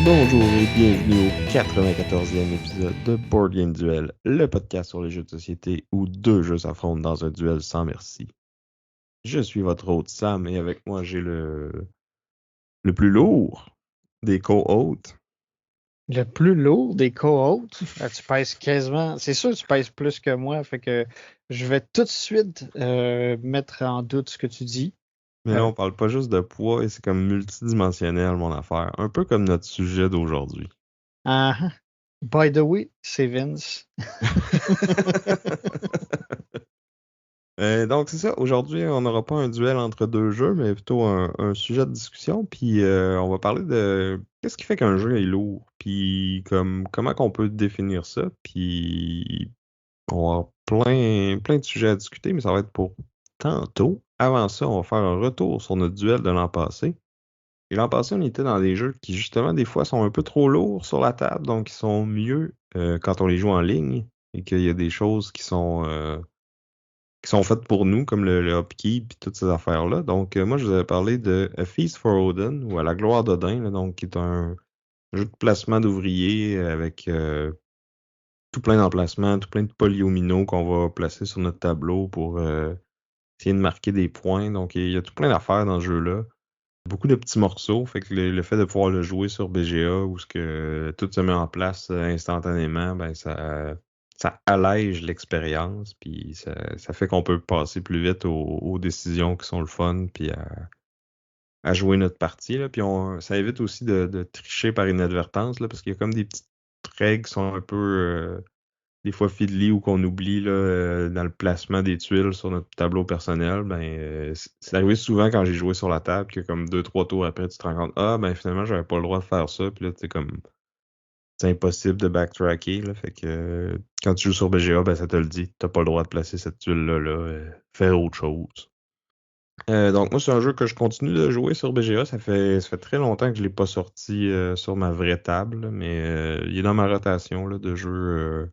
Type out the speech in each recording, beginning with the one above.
Bonjour et bienvenue au 94e épisode de Board Game Duel, le podcast sur les jeux de société où deux jeux s'affrontent dans un duel sans merci. Je suis votre hôte Sam et avec moi j'ai le plus lourd des co-hôtes. Le plus lourd des co-hôtes? Tu pèses quasiment... C'est sûr que tu pèses plus que moi, fait que je vais tout de suite mettre en doute ce que tu dis. Mais là on parle pas juste de poids et c'est comme multidimensionnel mon affaire, un peu comme notre sujet d'aujourd'hui. By the way, c'est Vince. Donc c'est ça, aujourd'hui on n'aura pas un duel entre deux jeux, mais plutôt un sujet de discussion, puis on va parler de qu'est-ce qui fait qu'un jeu est lourd, puis comment qu'on peut définir ça, puis on va avoir plein de sujets à discuter, mais ça va être pour tantôt. Avant ça, on va faire un retour sur notre duel de l'an passé. Et l'an passé, on était dans des jeux qui justement des fois sont un peu trop lourds sur la table, donc ils sont mieux quand on les joue en ligne, et qu'il y a des choses qui sont faites pour nous, comme le upkeep et toutes ces affaires-là. Donc, moi, je vous avais parlé de A Feast for Odin, ou À la gloire d'Odin, là, donc, qui est un jeu de placement d'ouvriers avec tout plein d'emplacements, tout plein de polyomino qu'on va placer sur notre tableau pour essayer de marquer des points. Donc, il y a tout plein d'affaires dans ce jeu-là. Beaucoup de petits morceaux, fait que le fait de pouvoir le jouer sur BGA, où ce que tout se met en place instantanément, ben ça allège l'expérience, puis ça fait qu'on peut passer plus vite aux décisions qui sont le fun, puis à jouer notre partie. Là. Puis ça évite aussi de tricher par inadvertance, là, parce qu'il y a comme des petites règles qui sont un peu des fois fiddly ou qu'on oublie là, dans le placement des tuiles sur notre tableau personnel. C'est arrivé souvent quand j'ai joué sur la table que comme 2-3 tours après, tu te rends compte, ben finalement, j'avais pas le droit de faire ça, puis là, tu sais, comme c'est impossible de backtracker. Là, fait que quand tu joues sur BGA, ben ça te le dit. T'as pas le droit de placer cette tuile-là, faire autre chose. Donc moi, c'est un jeu que je continue de jouer sur BGA. Ça fait très longtemps que je l'ai pas sorti sur ma vraie table, là, mais il est dans ma rotation là, de jeux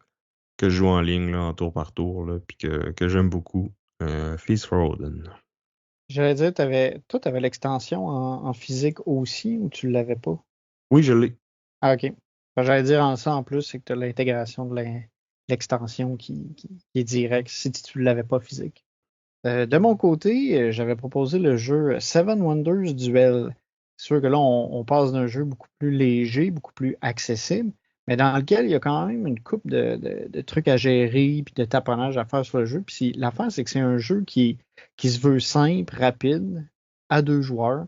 que je joue en ligne, là, en tour par tour, là, puis que j'aime beaucoup. Feast for Odin. J'allais dire, toi, tu avais l'extension en physique aussi, ou tu ne l'avais pas? Oui, je l'ai. Ah, OK. J'allais dire en ça, en plus, c'est que tu as l'intégration de l'extension qui est directe si tu ne l'avais pas physique. De mon côté, j'avais proposé le jeu Seven Wonders Duel. C'est sûr que là, on passe d'un jeu beaucoup plus léger, beaucoup plus accessible, mais dans lequel il y a quand même une coupe de trucs à gérer puis de taponnage à faire sur le jeu. Puis l'affaire, c'est que c'est un jeu qui se veut simple, rapide, à deux joueurs.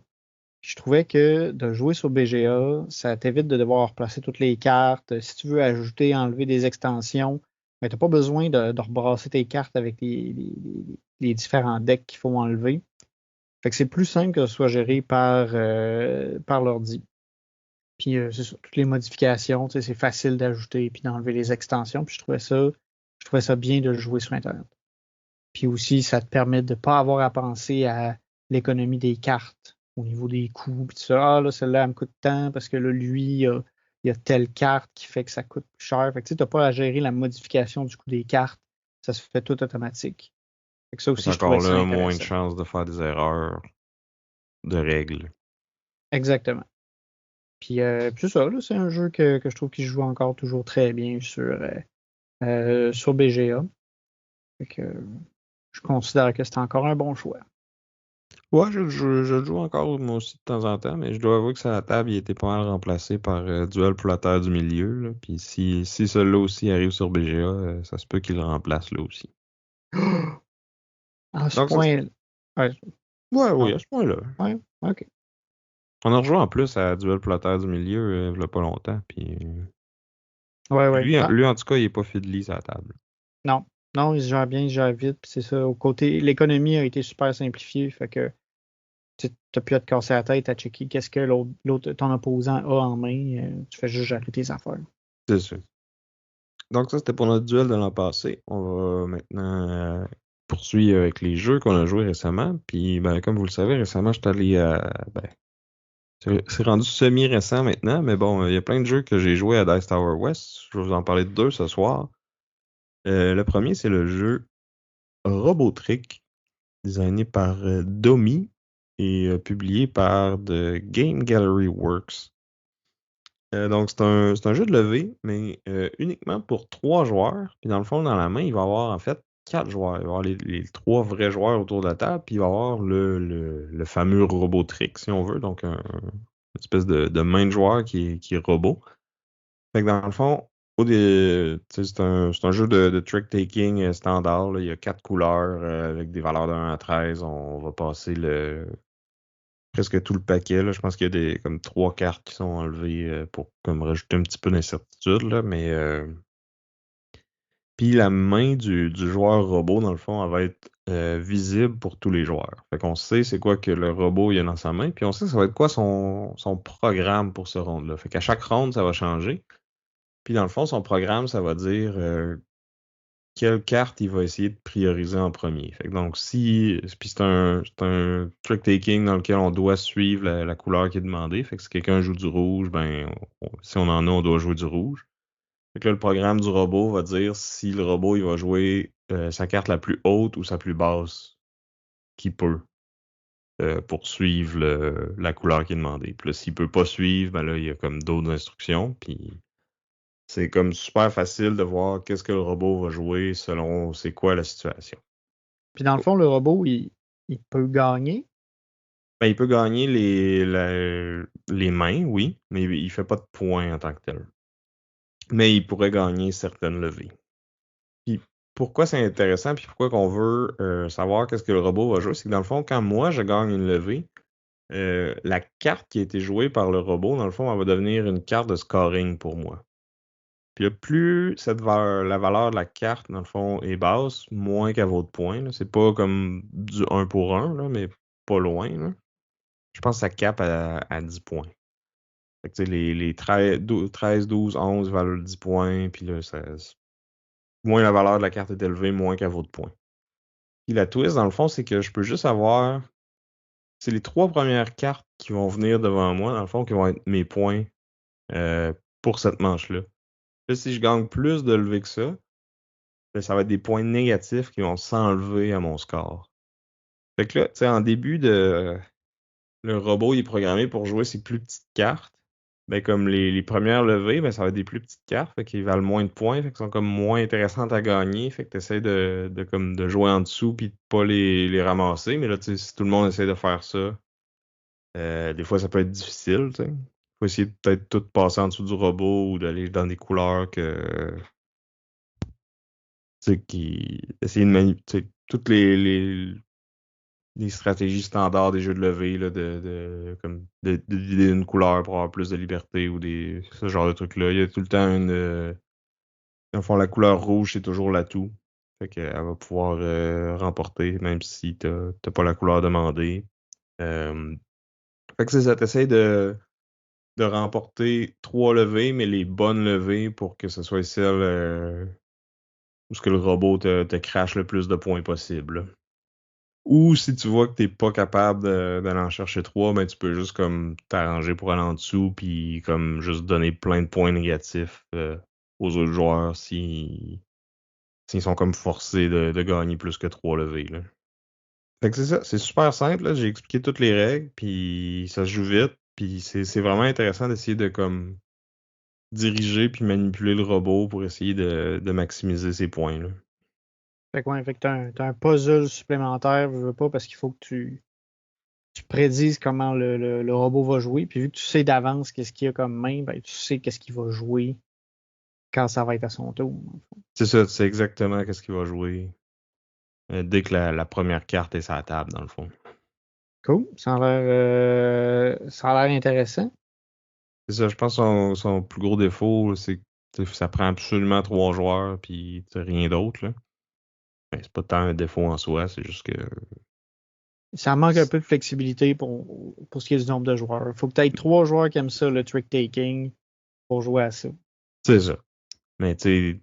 Je trouvais que de jouer sur BGA, ça t'évite de devoir replacer toutes les cartes. Si tu veux ajouter, enlever des extensions, ben, tu n'as pas besoin de rebrasser tes cartes avec les différents decks qu'il faut enlever. Fait que c'est plus simple que ce soit géré par l'ordi. Puis c'est ça, toutes les modifications, c'est facile d'ajouter puis d'enlever les extensions. Puis je trouvais ça bien de le jouer sur Internet. Puis aussi, ça te permet de ne pas avoir à penser à l'économie des cartes au niveau des coûts. Puis tu sais, là, celle-là, elle me coûte tant parce que là, lui, il y a telle carte qui fait que ça coûte plus cher. Fait que tu n'as pas à gérer la modification du coût des cartes. Ça se fait tout automatique. Fait que ça aussi, je trouvais Encore ça là, moins de intéressant. chances de faire des erreurs de règles. Exactement. Puis c'est ça, là, c'est un jeu que je trouve qu'il joue encore toujours très bien sur BGA. Fait que je considère que c'est encore un bon choix. Ouais, je le joue encore moi aussi de temps en temps, mais je dois avouer que sur la table, il était pas mal remplacé par Duel pour la Terre du Milieu. Là. Puis si celui-là aussi arrive sur BGA, ça se peut qu'il le remplace là aussi. À ce Donc ça, point. Ouais, oui, à ce point-là. ouais, OK. On a rejoué en plus à Duel pour la Terre du Milieu il y a pas longtemps. Puis Ouais. lui, en tout cas, il est pas fiddly sur la table. Non, non, il se gère bien, il se gère vite, puis c'est ça. Au côté, l'économie a été super simplifiée, fait que tu n'as plus à te casser la tête à checker qu'est-ce que ton opposant a en main. Tu fais juste gérer tes affaires. C'est ça. Donc ça, c'était pour notre duel de l'an passé. On va maintenant poursuit avec les jeux qu'on a joués récemment. Puis, ben, comme vous le savez, récemment, je suis allé ben, c'est rendu semi-récent maintenant, mais bon, il y a plein de jeux que j'ai joués à Dice Tower West. Je vais vous en parler de deux ce soir. Le premier, c'est le jeu Robotrick, designé par Domi et publié par The Game Gallery Works. Donc, c'est un jeu de levée, mais uniquement pour 3 joueurs. Puis dans le fond, dans la main, il va y avoir en fait 4 joueurs. Il va y avoir les 3 vrais joueurs autour de la table, puis il va y avoir le fameux Robotrick, si on veut. Donc, une espèce de main de joueur qui est robot. Fait que dans le fond, c'est un jeu de trick-taking standard, là. Il y a 4 couleurs avec des valeurs de 1 à 13. On va passer presque tout le paquet, là. Je pense qu'il y a comme 3 cartes qui sont enlevées pour comme rajouter un petit peu d'incertitude, là. Mais puis la main du joueur robot, dans le fond, elle va être visible pour tous les joueurs. Fait qu'on sait c'est quoi que le robot il a dans sa main, puis on sait ça va être quoi son programme pour ce round-là. Fait qu'à chaque round, ça va changer. Puis dans le fond, son programme, ça va dire quelle carte il va essayer de prioriser en premier. Fait que donc, puis c'est un trick-taking dans lequel on doit suivre la couleur qui est demandée. Fait que si quelqu'un joue du rouge, ben, si on en a, on doit jouer du rouge. Fait que là, le programme du robot va dire si le robot, il va jouer sa carte la plus haute ou sa plus basse qu'il peut pour suivre la couleur qui est demandée. Puis là, s'il peut pas suivre, ben là, il y a comme d'autres instructions. Puis c'est comme super facile de voir qu'est-ce que le robot va jouer selon c'est quoi la situation. Puis dans le fond, le robot, il peut gagner. Ben, il peut gagner les mains, oui, mais il fait pas de points en tant que tel. Mais il pourrait gagner certaines levées. Puis pourquoi c'est intéressant, puis pourquoi qu'on veut savoir qu'est-ce que le robot va jouer, c'est que dans le fond, quand moi je gagne une levée, la carte qui a été jouée par le robot, dans le fond, elle va devenir une carte de scoring pour moi. Puis là, plus la valeur de la carte, dans le fond, est basse, moins qu'elle vaut de points, là. C'est pas comme du 1 pour 1, là, mais pas loin, là. Je pense que ça cape à 10 points. Fait que, tu sais, les 13, 12, 11 valent 10 points, puis là, moins la valeur de la carte est élevée, moins qu'elle vaut de points. Puis la twist, dans le fond, c'est que je peux juste avoir. C'est les 3 premières cartes qui vont venir devant moi, dans le fond, qui vont être mes points pour cette manche-là. Là, si je gagne plus de levées que ça, ben, ça va être des points négatifs qui vont s'enlever à mon score. Fait que là, tu sais, en début de. Le robot il est programmé pour jouer ses plus petites cartes. Ben, comme les premières levées, ben, ça va être des plus petites cartes, fait qu'ils valent moins de points, fait qu'ils sont comme moins intéressantes à gagner, fait que tu essaies de jouer en dessous puis de pas les ramasser. Mais là, tu sais, si tout le monde essaie de faire ça, des fois ça peut être difficile, tu sais. Faut essayer de peut-être tout passer en dessous du robot ou d'aller dans des couleurs essayer de manipuler toutes les stratégies standards des jeux de levée, là, comme de vider une couleur pour avoir plus de liberté ou ce genre de trucs-là. Il y a tout le temps dans le fond, la couleur rouge, c'est toujours l'atout. Fait qu'elle va pouvoir remporter, même si t'as pas la couleur demandée. Fait que c'est ça, t'essayes de remporter 3 levées, mais les bonnes levées pour que ce soit celle où ce que le robot te crache le plus de points possible, là. Ou si tu vois que t'es pas capable d'aller en chercher 3, ben tu peux juste comme t'arranger pour aller en dessous puis comme juste donner plein de points négatifs aux autres joueurs s'ils sont comme forcés de gagner plus que 3 levées, là. Fait que c'est ça, c'est super simple, là. J'ai expliqué toutes les règles, puis ça se joue vite, puis c'est vraiment intéressant d'essayer de comme diriger puis manipuler le robot pour essayer de maximiser ses points, là. Fait que, ouais, fait que t'as un puzzle supplémentaire, je veux pas, parce qu'il faut que tu prédises comment le robot va jouer. Puis vu que tu sais d'avance qu'est-ce qu'il y a comme main, ben, tu sais qu'est-ce qu'il va jouer quand ça va être à son tour, dans le fond. C'est ça, tu sais exactement qu'est-ce qu'il va jouer dès que la première carte est sur la table, dans le fond. Cool. Ça a l'air intéressant. C'est ça, je pense que son plus gros défaut, c'est que ça prend absolument 3 joueurs, puis t'as rien d'autre, là. Ben, c'est pas tant un défaut en soi, c'est juste que. Ça manque un peu de flexibilité pour ce qui est du nombre de joueurs. Il faut que tu aies 3 joueurs qui aiment ça, le trick-taking, pour jouer à ça. C'est ça. Mais tu sais,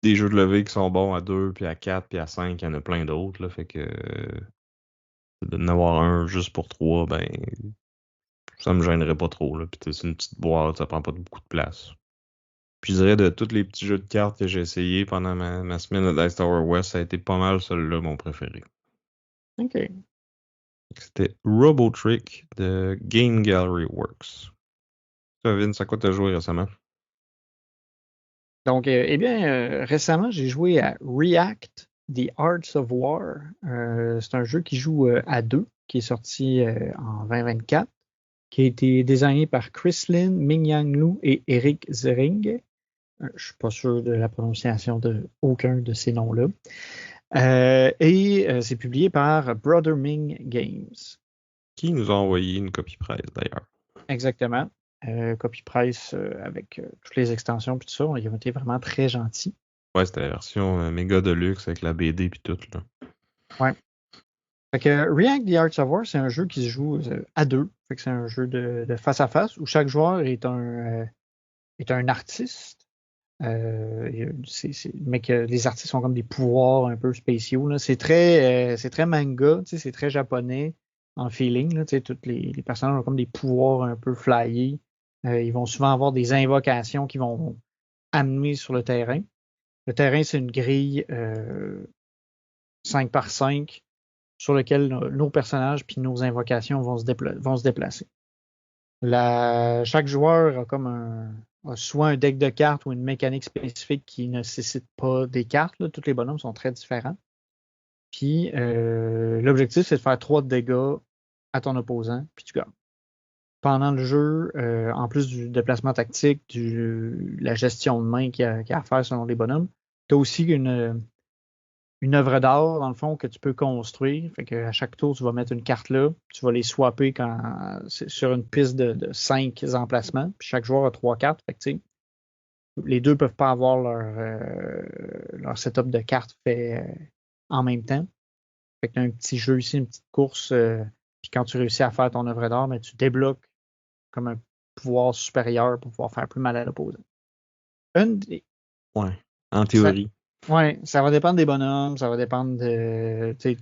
des jeux de levée qui sont bons à 2, puis à 4, puis à 5, il y en a plein d'autres, là, fait que de n'avoir un juste pour 3, ben ça me gênerait pas trop, là. Puis c'est une petite boîte, ça prend pas beaucoup de place. Puis je dirais de tous les petits jeux de cartes que j'ai essayé pendant ma semaine de Dice Tower West, ça a été pas mal celui-là mon préféré. OK. C'était Robotrick de Game Gallery Works. Toi, Vince, à quoi t'as joué récemment? Donc, eh bien, récemment, j'ai joué à React, The Arts of War. C'est un jeu qui joue à deux, qui est sorti en 2024, qui a été designé par Chris Lin, Ming Yang Lu et Eric Zering. Je ne suis pas sûr de la prononciation de aucun de ces noms-là. Et c'est publié par Brother Ming Games. Qui nous a envoyé une copie presse, d'ailleurs? Exactement. Copy price avec toutes les extensions et tout ça. Ils ont été vraiment très gentils. Ouais, c'était la version méga deluxe avec la BD puis tout, là. Ouais. Fait que React The Arts of War, c'est un jeu qui se joue à deux. Fait que c'est un jeu de face à face où chaque joueur est un artiste. Mais que les artistes ont comme des pouvoirs un peu spéciaux, là. C'est très manga, c'est très japonais en feeling, là. Tous les personnages ont comme des pouvoirs un peu flyés. Ils vont souvent avoir des invocations qui vont amener sur le terrain. Le terrain, c'est une grille 5 par 5 sur lequel nos personnages puis nos invocations vont se déplacer. Chaque joueur a soit un deck de cartes ou une mécanique spécifique qui ne nécessite pas des cartes, là. Tous les bonhommes sont très différents. Puis l'objectif, c'est de faire 3 de dégâts à ton opposant, puis tu gagnes. Pendant le jeu, en plus du déplacement tactique, la gestion de main qu'il y a à faire selon les bonhommes, tu as aussi une œuvre d'art, dans le fond, que tu peux construire. Fait qu'à chaque tour, tu vas mettre une carte là. Tu vas les swapper sur une piste de 5 emplacements. Puis chaque joueur a 3 cartes. Fait que, les deux ne peuvent pas avoir leur setup de cartes fait en même temps. Fait que tu as un petit jeu ici, une petite course. Puis quand tu réussis à faire ton œuvre d'art, tu débloques comme un pouvoir supérieur pour pouvoir faire plus mal à l'opposant. Ouais, en Ça, théorie. ouais, ça va dépendre des bonhommes, ça va dépendre En ouais, tout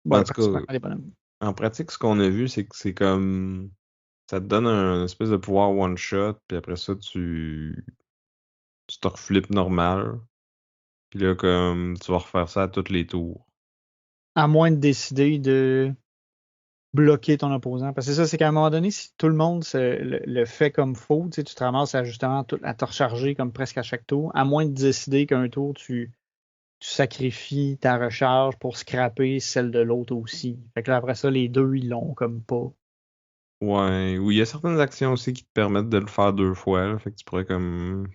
cas, principalement des bonhommes. en pratique, ce qu'on a vu, c'est que c'est comme ça te donne un espèce de pouvoir one shot, puis après ça, tu te reflippes normal. Puis là, comme tu vas refaire ça à tous les tours. À moins de décider de bloquer ton opposant. Parce que ça, c'est qu'à un moment donné, si tout le monde le fait comme faux, tu te ramasses à justement à te recharger comme presque à chaque tour, à moins de décider qu'un tour, tu sacrifies ta recharge pour scraper celle de l'autre aussi. Fait que là, après ça, les deux, ils l'ont comme pas. Ouais, ou il y a certaines actions aussi qui te permettent de le faire 2 fois, là. Fait que tu pourrais comme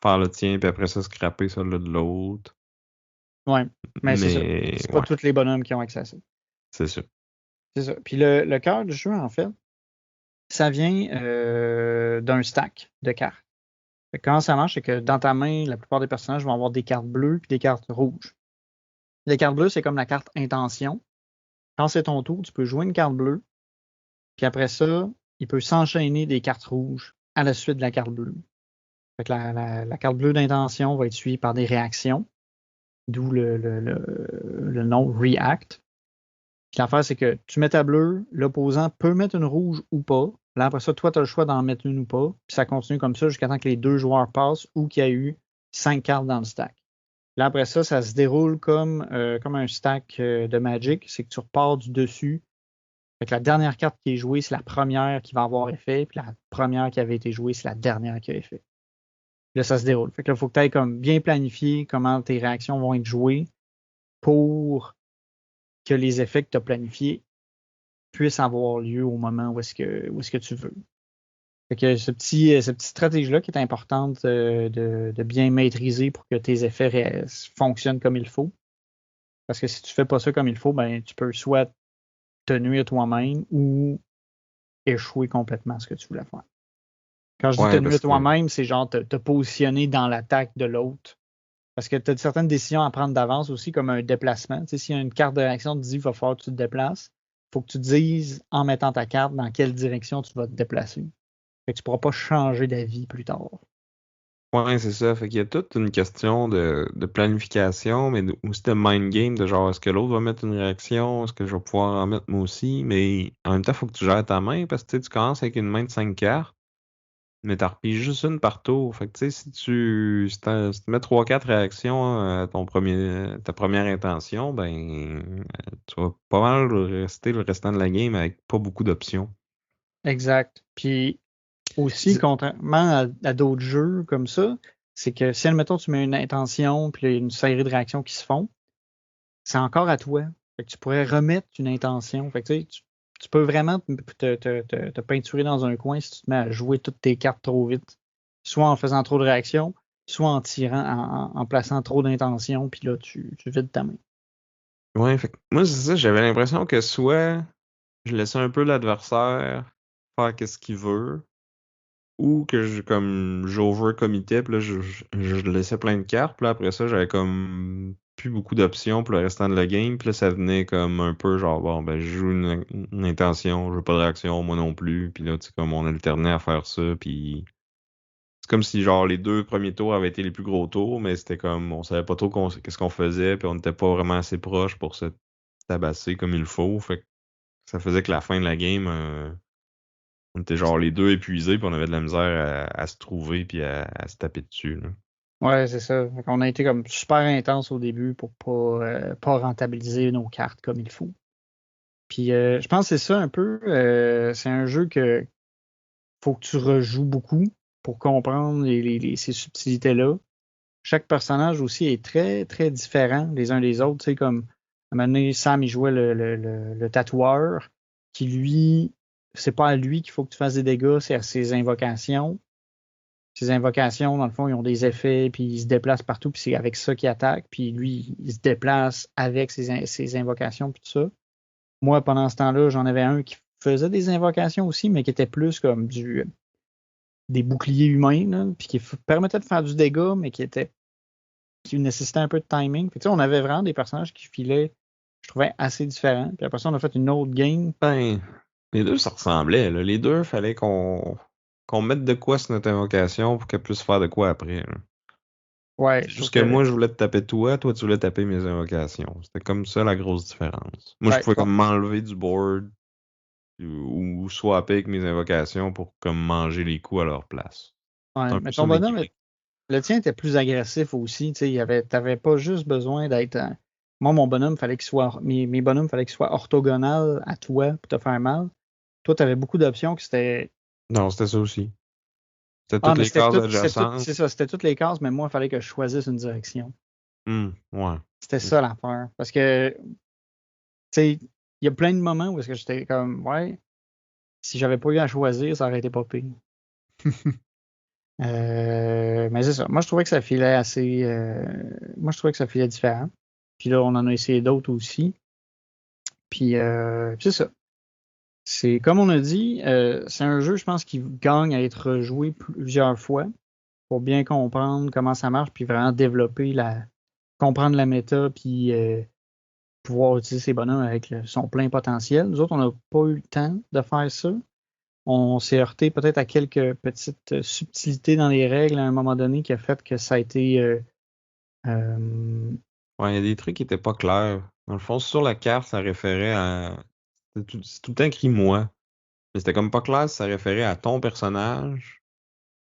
faire le tien, puis après ça, scraper celle-là de l'autre. Ouais, mais c'est ça. Mais C'est pas ouais, tous les bonhommes qui ont accès à ça. c'est ça. C'est ça. Puis le cœur du jeu, en fait, ça vient d'un stack de cartes. Fait que comment ça marche, c'est que dans ta main, la plupart des personnages vont avoir des cartes bleues et des cartes rouges. Les cartes bleues, c'est comme la carte intention. Quand c'est ton tour, tu peux jouer une carte bleue, puis après ça, il peut s'enchaîner des cartes rouges à la suite de la carte bleue. Fait que la carte bleue d'intention va être suivie par des réactions, d'où le nom React. Puis l'affaire, c'est que tu mets ta bleue, l'opposant peut mettre une rouge ou pas. Là, après ça, toi, tu as le choix d'en mettre une ou pas. Puis ça continue comme ça jusqu'à temps que les deux joueurs passent ou qu'il y a eu 5 cartes dans le stack. Là, après ça, ça se déroule comme un stack de Magic. C'est que tu repars du dessus. Fait que la dernière carte qui est jouée, c'est la première qui va avoir effet. Puis la première qui avait été jouée, c'est la dernière qui a effet. Là, ça se déroule. Fait que là, il faut que tu ailles comme bien planifier comment tes réactions vont être jouées pour que les effets que tu as planifiés puissent avoir lieu au moment où est-ce que tu veux. Fait que cette petite stratégie-là qui est importante de bien maîtriser pour que tes effets fonctionnent comme il faut. Parce que si tu fais pas ça comme il faut, ben tu peux soit te nuire toi-même ou échouer complètement à ce que tu voulais faire. Quand je dis te Ouais, nuire parce que toi-même, c'est genre te positionner dans l'attaque de l'autre. Parce que tu as certaines décisions à prendre d'avance aussi, comme un déplacement. Tu sais, s'il y a une carte de réaction qui dit qu'il va falloir que tu te déplaces, il faut que tu te dises, en mettant ta carte, dans quelle direction tu vas te déplacer. Fait que tu ne pourras pas changer d'avis plus tard. Ouais, c'est ça. Fait qu'il y a toute une question de planification, mais aussi de mind game, de genre, est-ce que l'autre va mettre une réaction? Est-ce que je vais pouvoir en mettre moi aussi? Mais en même temps, il faut que tu gères ta main parce que tu sais, tu commences avec une main de 5 cartes, mais t'en repiges juste une par tour. Fait que tu sais, si tu mets 3-4 réactions à ta première intention, ben tu vas pas mal rester le restant de la game avec pas beaucoup d'options. Exact. Puis aussi, C'est- contrairement à d'autres jeux comme ça, c'est que si, admettons, tu mets une intention, puis il y a une série de réactions qui se font, c'est encore à toi. Fait que tu pourrais remettre une intention. Fait que, tu peux vraiment te peinturer dans un coin si tu te mets à jouer toutes tes cartes trop vite. Soit en faisant trop de réactions, soit en tirant, en plaçant trop d'intentions, puis là, tu vides ta main. Ouais, fait que moi, c'est ça, j'avais l'impression que soit je laissais un peu l'adversaire faire qu'est-ce qu'il veut, ou que j'overcommittais, puis là, je laissais plein de cartes, puis là, après ça, j'avais comme plus beaucoup d'options pour le restant de la game, puis là, ça venait comme un peu genre, bon, ben, je joue une intention, je veux pas de réaction, moi non plus, puis là, tu sais, comme on alternait à faire ça, puis c'est comme si, genre, les 2 premiers tours avaient été les plus gros tours, mais c'était comme, on savait pas trop qu'est-ce qu'on faisait, puis on n'était pas vraiment assez proche pour se tabasser comme il faut, fait que ça faisait que la fin de la game, on était genre les deux épuisés, puis on avait de la misère à se trouver puis à se taper dessus, là. Ouais, c'est ça. Fait qu'on a été comme super intense au début pour pas rentabiliser nos cartes comme il faut. Puis je pense que c'est ça un peu. C'est un jeu que faut que tu rejoues beaucoup pour comprendre ces subtilités-là. Chaque personnage aussi est très, très différent les uns des autres. Tu sais, comme à un moment donné, Sam, il jouait le tatoueur, qui lui, c'est pas à lui qu'il faut que tu fasses des dégâts, c'est à ses invocations. Ses invocations, dans le fond, ils ont des effets, puis ils se déplacent partout, puis c'est avec ça qu'il attaque. Puis lui, il se déplace avec ses invocations, puis tout ça. Moi, pendant ce temps-là, j'en avais un qui faisait des invocations aussi, mais qui était plus comme des boucliers humains, là, puis qui permettait de faire du dégât, mais qui nécessitait un peu de timing. Puis, tu sais, on avait vraiment des personnages qui filaient, je trouvais, assez différents. Puis après ça, on a fait une autre game. Ben, les deux, ça ressemblait, là. Les deux, fallait qu'on mette de quoi sur notre invocation pour qu'elle puisse faire de quoi après, là. Ouais, C'est sauf juste que que, moi, je voulais te taper toi tu voulais taper mes invocations. C'était comme ça la grosse différence. Moi, je ouais, pouvais comme m'enlever du board ou swapper avec mes invocations pour comme manger les coups à leur place. C'est ouais, un peu mais ça ton mes bonhomme, gimmicks. le tien était plus agressif aussi. Tu sais, t'avais pas juste besoin d'être. Moi, mon bonhomme, fallait qu'il soit. Mes bonhommes, fallait qu'ils soient orthogonal à toi pour te faire mal. Toi, tu avais beaucoup d'options que c'était. Non, c'était ça aussi. C'était Ah, toutes mais les cases adjacentes. c'est ça, c'était toutes les cases, mais moi, il fallait que je choisisse une direction. Ouais. C'était C'est ça. ça l'affaire. Parce que, tu sais, il y a plein de moments où est-ce que j'étais comme, ouais, si j'avais pas eu à choisir, ça aurait été pas pire. Mais c'est ça. Moi, je trouvais que ça filait assez. Moi, je trouvais que ça filait différent. Puis là, on en a essayé d'autres aussi. Puis c'est ça. C'est comme on a dit, c'est un jeu, je pense, qui gagne à être rejoué plusieurs fois pour bien comprendre comment ça marche, puis vraiment comprendre la méta, puis pouvoir utiliser ces bonhommes avec son plein potentiel. Nous autres, on n'a pas eu le temps de faire ça. On s'est heurté peut-être à quelques petites subtilités dans les règles à un moment donné qui a fait que ça a été euh, Ouais, il y a des trucs qui étaient pas clairs. Dans le fond, sur la carte, ça référait à. C'est tout le temps écrit moi. Mais c'était comme pas clair si ça référait à ton personnage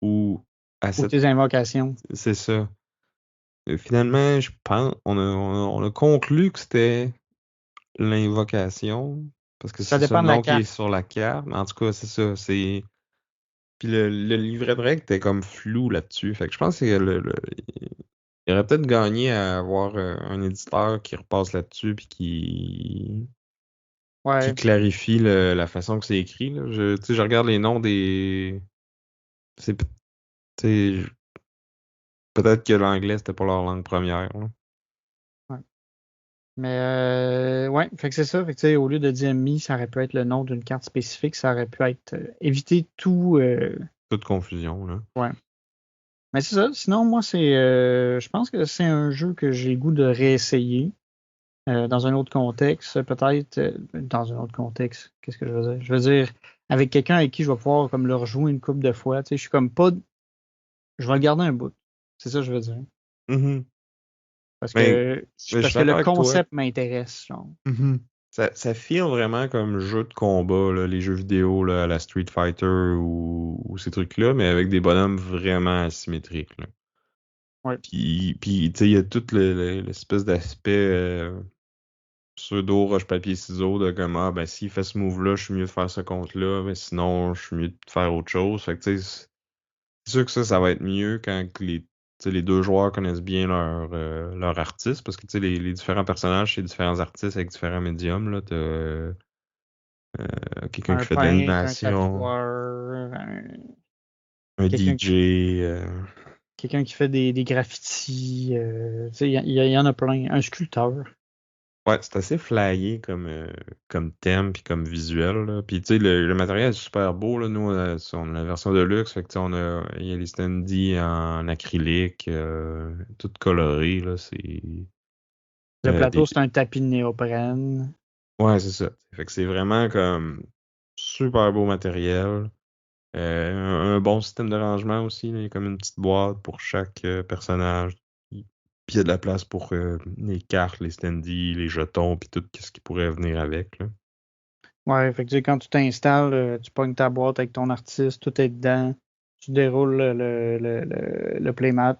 ou à ou cette. tes invocations. C'est ça. Finalement, je pense. On a conclu que c'était l'invocation. Parce que Ça c'est ça dépend le de la nom qui est carte. sur la carte. Mais en tout cas, c'est ça. Puis le livret de règles était comme flou là-dessus. Fait que je pense que il aurait peut-être gagné à avoir un éditeur qui repasse là-dessus puis qui Ouais. clarifie la façon que c'est écrit, là. Tu sais, je regarde les noms des. C'est, tu sais, peut-être que l'anglais, c'était pas leur langue première, là. Ouais. Mais ouais, fait que c'est ça. Fait que, tu sais, au lieu de dire Mi, ça aurait pu être le nom d'une carte spécifique, ça aurait pu être éviter tout. Toute confusion, là. Ouais. Mais c'est ça. Sinon, moi, je pense que c'est un jeu que j'ai le goût de réessayer dans un autre contexte, peut-être. Dans un autre contexte, qu'est-ce que je veux dire? Je veux dire, avec quelqu'un avec qui je vais pouvoir comme le rejouer une couple de fois. Tu sais, je suis comme pas. je vais le garder un bout. C'est ça que je veux dire. Mhm. Parce Mais, que, mais je parce suis que le d'accord avec toi. concept m'intéresse, genre. Mhm. Ça feel vraiment comme jeu de combat, là, les jeux vidéo là, à la Street Fighter ou ces trucs-là, mais avec des bonhommes vraiment asymétriques. Là. Ouais. Puis tu sais, il y a tout l'espèce d'aspect pseudo roche-papier-ciseaux de comme ah ben s'il fait ce move-là, je suis mieux de faire ce compte-là, mais sinon je suis mieux de faire autre chose. Fait que tu sais, c'est sûr que ça va être mieux quand que tu sais, les deux joueurs connaissent bien leur artiste, parce que tu sais, les différents personnages, c'est différents artistes avec différents médiums. Là, t'as quelqu'un qui Un fait de peintre, un l'animation, tatoueur, un quelqu'un qui, DJ. quelqu'un qui fait des graffitis. Tu sais, il y en a plein. Un sculpteur. Ouais, c'est assez flyé comme thème puis comme visuel. Là. Puis tu sais, le matériel est super beau. Là. Nous, on a la version de luxe. Fait que, tu sais, il y a les standees en acrylique, tout coloré. Là. C'est Le plateau, des... c'est un tapis de néoprène. Ouais, c'est ça. Fait que c'est vraiment comme super beau matériel. Un bon système de rangement aussi. Là. Il y a comme une petite boîte pour chaque personnage. Puis il y a de la place pour les cartes, les standees, les jetons, puis tout ce qui pourrait venir avec. Là. Ouais, fait que tu sais, quand tu t'installes, tu pognes ta boîte avec ton artiste, tout est dedans. Tu déroules le playmat,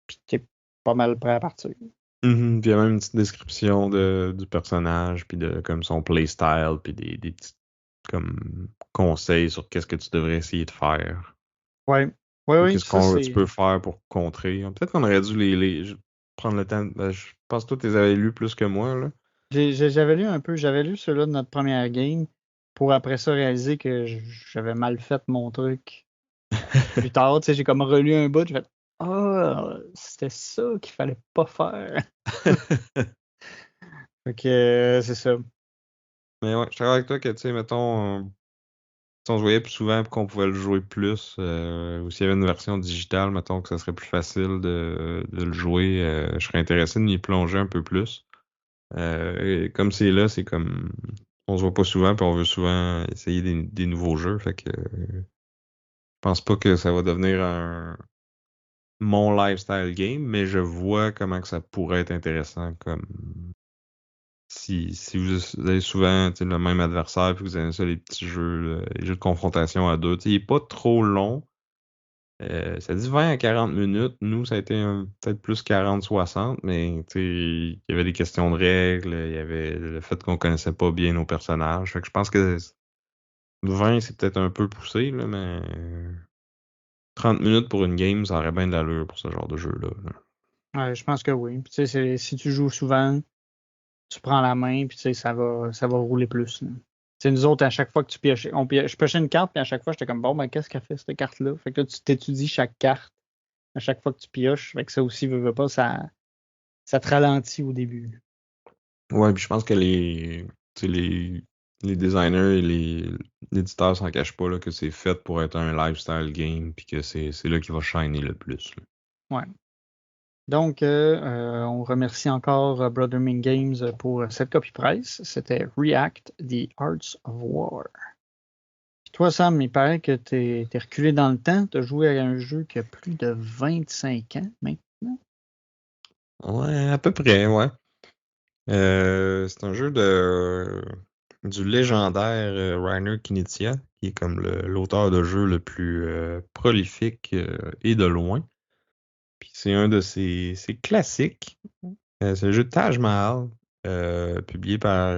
puis t'es pas mal prêt à partir. Mhm, puis il y a même une petite description du personnage, puis de comme son playstyle, puis des petits comme conseils sur qu'est-ce que tu devrais essayer de faire. Ouais. Ouais, Ou oui, qu'est-ce ça qu'on tu c'est. peux faire pour contrer. Peut-être qu'on aurait dû prendre le temps. Je pense que toi, tu les avais lus plus que moi, là. J'avais lu un peu, j'avais lu ceux-là de notre première game pour après ça réaliser que j'avais mal fait mon truc. Plus tard, tu sais, j'ai comme relu un bout, j'ai fait ah, c'était ça qu'il fallait pas faire. Fait que c'est ça. Mais ouais, je suis d'accord avec toi que, tu sais, mettons, si on se voyait plus souvent et qu'on pouvait le jouer plus, ou s'il y avait une version digitale, mettons que ça serait plus facile de le jouer, je serais intéressé de m'y plonger un peu plus. Et comme c'est là, c'est comme on se voit pas souvent puis on veut souvent essayer des nouveaux jeux. Fait que je pense pas que ça va devenir mon lifestyle game, mais je vois comment que ça pourrait être intéressant comme si vous avez souvent tu sais, le même adversaire puis vous avez ça les petits jeux, les jeux de confrontation à deux. Tu sais, il est pas trop long. Ça dit 20 à 40 minutes. Nous, ça a été peut-être plus 40-60, mais tu sais, il y avait des questions de règles, il y avait le fait qu'on connaissait pas bien nos personnages. Fait que je pense que 20, c'est peut-être un peu poussé, là, mais 30 minutes pour une game, ça aurait bien de l'allure pour ce genre de jeu-là. Là. Ouais, je pense que oui. Puis, tu sais, si tu joues souvent, tu prends la main, puis tu sais, ça va rouler plus. Là. Tu sais, nous autres, à chaque fois que tu pioches, je piochais une carte, puis à chaque fois, j'étais comme, bon, ben, qu'est-ce qu'a fait cette carte-là? Fait que là, tu t'étudies chaque carte à chaque fois que tu pioches. Fait que ça aussi, veut pas, ça te ralentit au début. Ouais, puis je pense que tu sais, les designers et l'éditeur s'en cachent pas là, que c'est fait pour être un lifestyle game, puis que c'est là qu'il va shiner le plus. Là. Ouais. Donc, on remercie encore Brother Ming Games pour cette copie presse. C'était React, The Arts of War. Puis toi, Sam, il paraît que t'es reculé dans le temps. Tu as joué à un jeu qui a plus de 25 ans maintenant. Ouais, à peu près, ouais. C'est un jeu du légendaire Reiner Knizia, qui est comme l'auteur de jeu le plus prolifique et de loin. Puis c'est un de ses classiques. C'est le jeu de Taj Mahal, publié par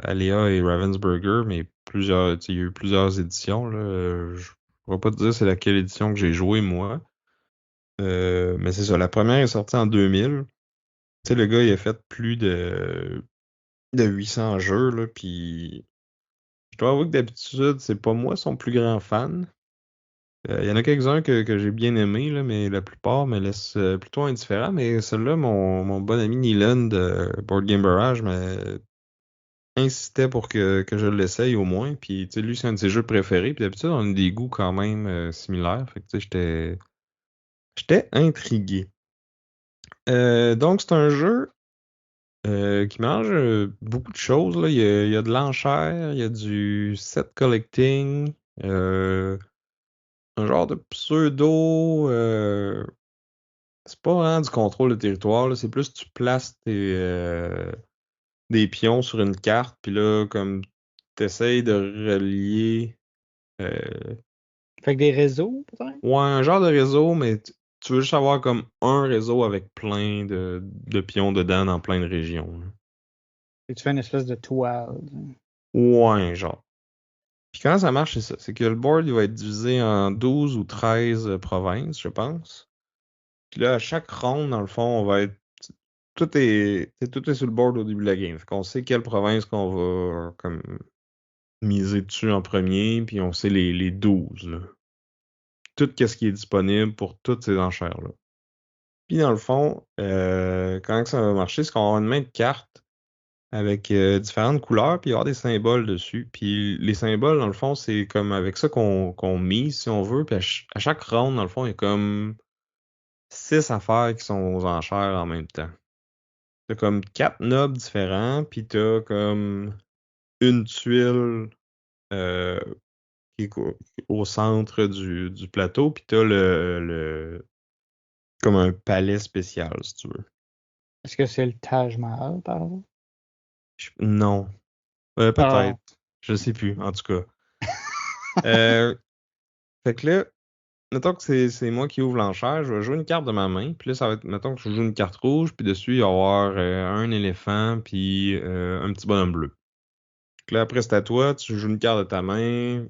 Alea et Ravensburger, mais plusieurs, tu sais, il y a eu plusieurs éditions. Là. Je ne pourrais pas te dire c'est laquelle édition que j'ai joué moi. Mais c'est ça, la première est sortie en 2000. Tu sais, le gars, il a fait plus de 800 jeux, là, puis je dois avouer que d'habitude, c'est pas moi son plus grand fan. Il y en a quelques-uns que j'ai bien aimés, là, mais la plupart me laissent plutôt indifférent. Mais celui-là, mon bon ami Nilan de Board Game Barrage insistait pour que je l'essaye au moins. Puis, tu sais, lui, c'est un de ses jeux préférés. Puis d'habitude, on a des goûts quand même similaires. Fait que, tu sais, j'étais intrigué. Donc, c'est un jeu qui mélange beaucoup de choses. Là. Il y a de l'enchère, il y a du set collecting. euh, un genre de pseudo. C'est pas vraiment du contrôle de territoire, là, c'est plus tu places des pions sur une carte, puis là, comme t'essayes de relier. Fait que des réseaux, peut-être? Ouais, un genre de réseau, mais tu veux juste avoir comme un réseau avec plein de pions dedans dans plein de régions, là. Et tu fais une espèce de toile. Ouais, genre. Puis comment ça marche, c'est ça. C'est que le board, il va être divisé en 12 ou 13 provinces, je pense. Puis là, à chaque ronde, dans le fond, on va être. Tout est sur le board au début de la game. Fait qu'on sait quelle province qu'on va comme miser dessus en premier, puis on sait les 12, là. Tout ce qui est disponible pour toutes ces enchères-là. Puis dans le fond, quand ça va marcher, c'est qu'on va avoir une main de cartes avec différentes couleurs, puis il va y avoir des symboles dessus. Puis les symboles, dans le fond, c'est comme avec ça qu'on mise, si on veut. Puis à chaque round, dans le fond, il y a comme 6 affaires qui sont aux enchères en même temps. T'as comme 4 nobles différents, puis t'as comme une tuile euh, qui est au centre du plateau, puis t'as comme un palais spécial, si tu veux. Est-ce que c'est le Taj Mahal, par exemple? Non. Ah, Peut-être. Je sais plus, en tout cas. Euh, fait que là, mettons que c'est moi qui ouvre l'enchère, je vais jouer une carte de ma main, puis là, ça va être, mettons que je joue une carte rouge, puis dessus, il va y avoir un éléphant, puis un petit bonhomme bleu. Fait que là, après, c'est à toi, tu joues une carte de ta main,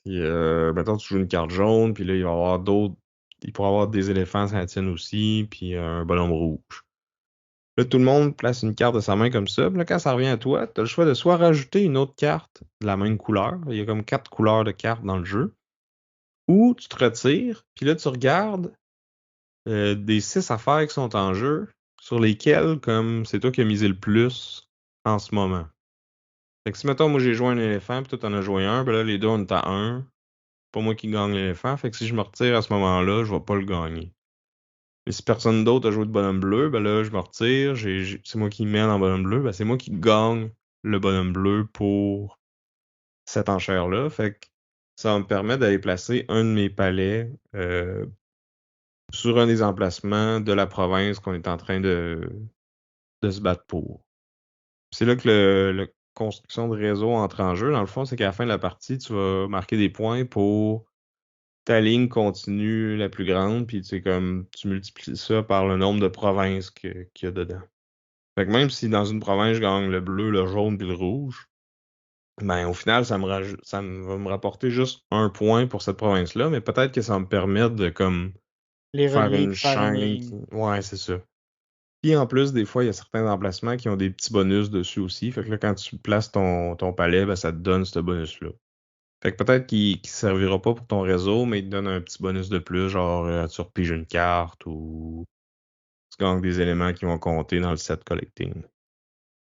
puis mettons que tu joues une carte jaune, puis là, il va y avoir d'autres, il pourra y avoir des éléphants, ça la tienne aussi, puis un bonhomme rouge. Là, tout le monde place une carte de sa main comme ça. Puis là, quand ça revient à toi, tu as le choix de soit rajouter une autre carte de la même couleur. Il y a comme 4 couleurs de cartes dans le jeu. Ou tu te retires, puis là, tu regardes des 6 affaires qui sont en jeu, sur lesquelles, comme c'est toi qui as misé le plus en ce moment. Fait que si, mettons, moi j'ai joué un éléphant, puis toi t'en as joué un, ben là, les deux, on est à un. Pas moi qui gagne l'éléphant. Fait que si je me retire à ce moment-là, je vais pas le gagner. Mais si personne d'autre a joué de bonhomme bleu, ben là, je me retire, c'est moi qui mène en bonhomme bleu, ben c'est moi qui gagne le bonhomme bleu pour cette enchère-là. Fait que ça me permet d'aller placer un de mes palais sur un des emplacements de la province qu'on est en train de se battre pour. C'est là que le construction de réseau entre en jeu. Dans le fond, c'est qu'à la fin de la partie, tu vas marquer des points pour ta ligne continue la plus grande, puis c'est comme tu multiplies ça par le nombre de provinces qu'il y a dedans. Fait que même si dans une province je gagne le bleu, le jaune puis le rouge, ben au final ça va me rapporter juste un point pour cette province-là, mais peut-être que ça va me permettre de comme les faire relier une puis faire une chaîne. ligne. Ouais, c'est ça. Puis en plus, des fois, il y a certains emplacements qui ont des petits bonus dessus aussi. Fait que là, quand tu places ton palais, ben, ça te donne ce bonus-là. Fait que peut-être qu'il servira pas pour ton réseau, mais il te donne un petit bonus de plus, genre tu repiges une carte ou tu gagnes des éléments qui vont compter dans le set collecting.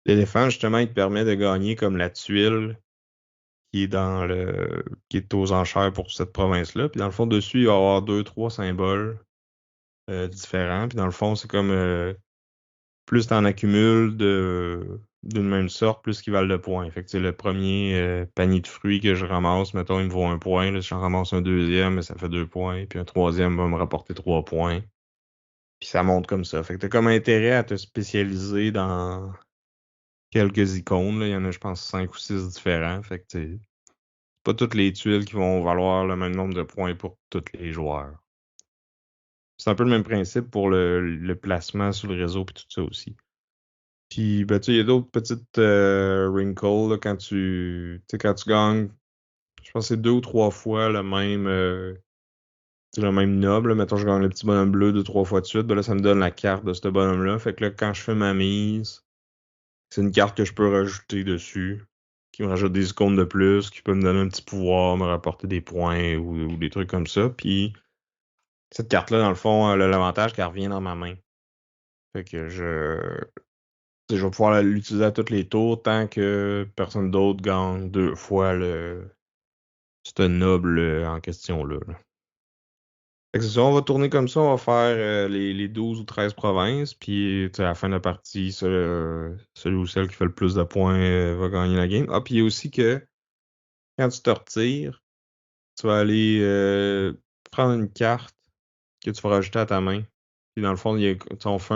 L'éléphant, justement, il te permet de gagner comme la tuile qui est aux enchères pour cette province-là. Puis dans le fond, dessus, il va y avoir deux, trois symboles différents. Puis dans le fond, c'est comme plus t'en accumules d'une même sorte, plus qu'ils valent de points. Fait que c'est le premier panier de fruits que je ramasse, mettons, il me vaut un point. Là, si j'en ramasse un deuxième, ça fait 2 points. Puis un troisième va me rapporter 3 points. Puis ça monte comme ça. Fait que t'as comme intérêt à te spécialiser dans quelques icônes, là. Il y en a, je pense, 5 ou 6 différents. Fait que c'est pas toutes les tuiles qui vont valoir le même nombre de points pour tous les joueurs. C'est un peu le même principe pour le placement sur le réseau puis tout ça aussi. Puis ben, tu sais, il y a d'autres petites wrinkles là, tu sais, quand tu gagnes, je pense que c'est 2 ou 3 fois le même noble. Là. Mettons, je gagne le petit bonhomme bleu 2, 3 fois de suite, ben là, ça me donne la carte de ce bonhomme-là. Fait que là, quand je fais ma mise, c'est une carte que je peux rajouter dessus, qui me rajoute des icônes de plus, qui peut me donner un petit pouvoir, me rapporter des points ou des trucs comme ça. Puis cette carte-là, dans le fond, elle a l'avantage qu'elle revient dans ma main. Fait que je vais pouvoir l'utiliser à tous les tours tant que personne d'autre gagne 2 fois ce noble en question-là, là. Fait que c'est ça, on va tourner comme ça, on va faire les 12 ou 13 provinces, puis tu sais, à la fin de la partie, celui ou celle qui fait le plus de points va gagner la game. Ah, puis il y a aussi que quand tu te retires, tu vas aller prendre une carte que tu vas rajouter à ta main. Puis dans le fond, on fait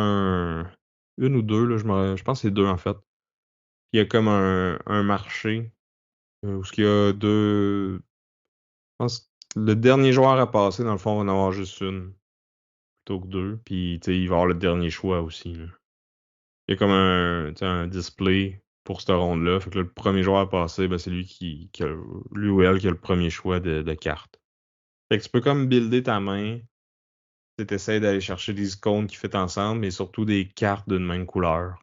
une ou deux, là, je pense que c'est deux en fait. Puis il y a comme un marché où il y a deux. Je pense que le dernier joueur à passer, dans le fond, va en avoir juste une plutôt que deux. Puis tu sais, il va avoir le dernier choix aussi, là. Il y a comme un display pour cette ronde-là. Fait que là, le premier joueur à passer, ben, c'est lui ou elle qui a le premier choix de carte. Fait que tu peux comme builder ta main. Tu essaies d'aller chercher des icônes qui fit ensemble, mais surtout des cartes d'une même couleur.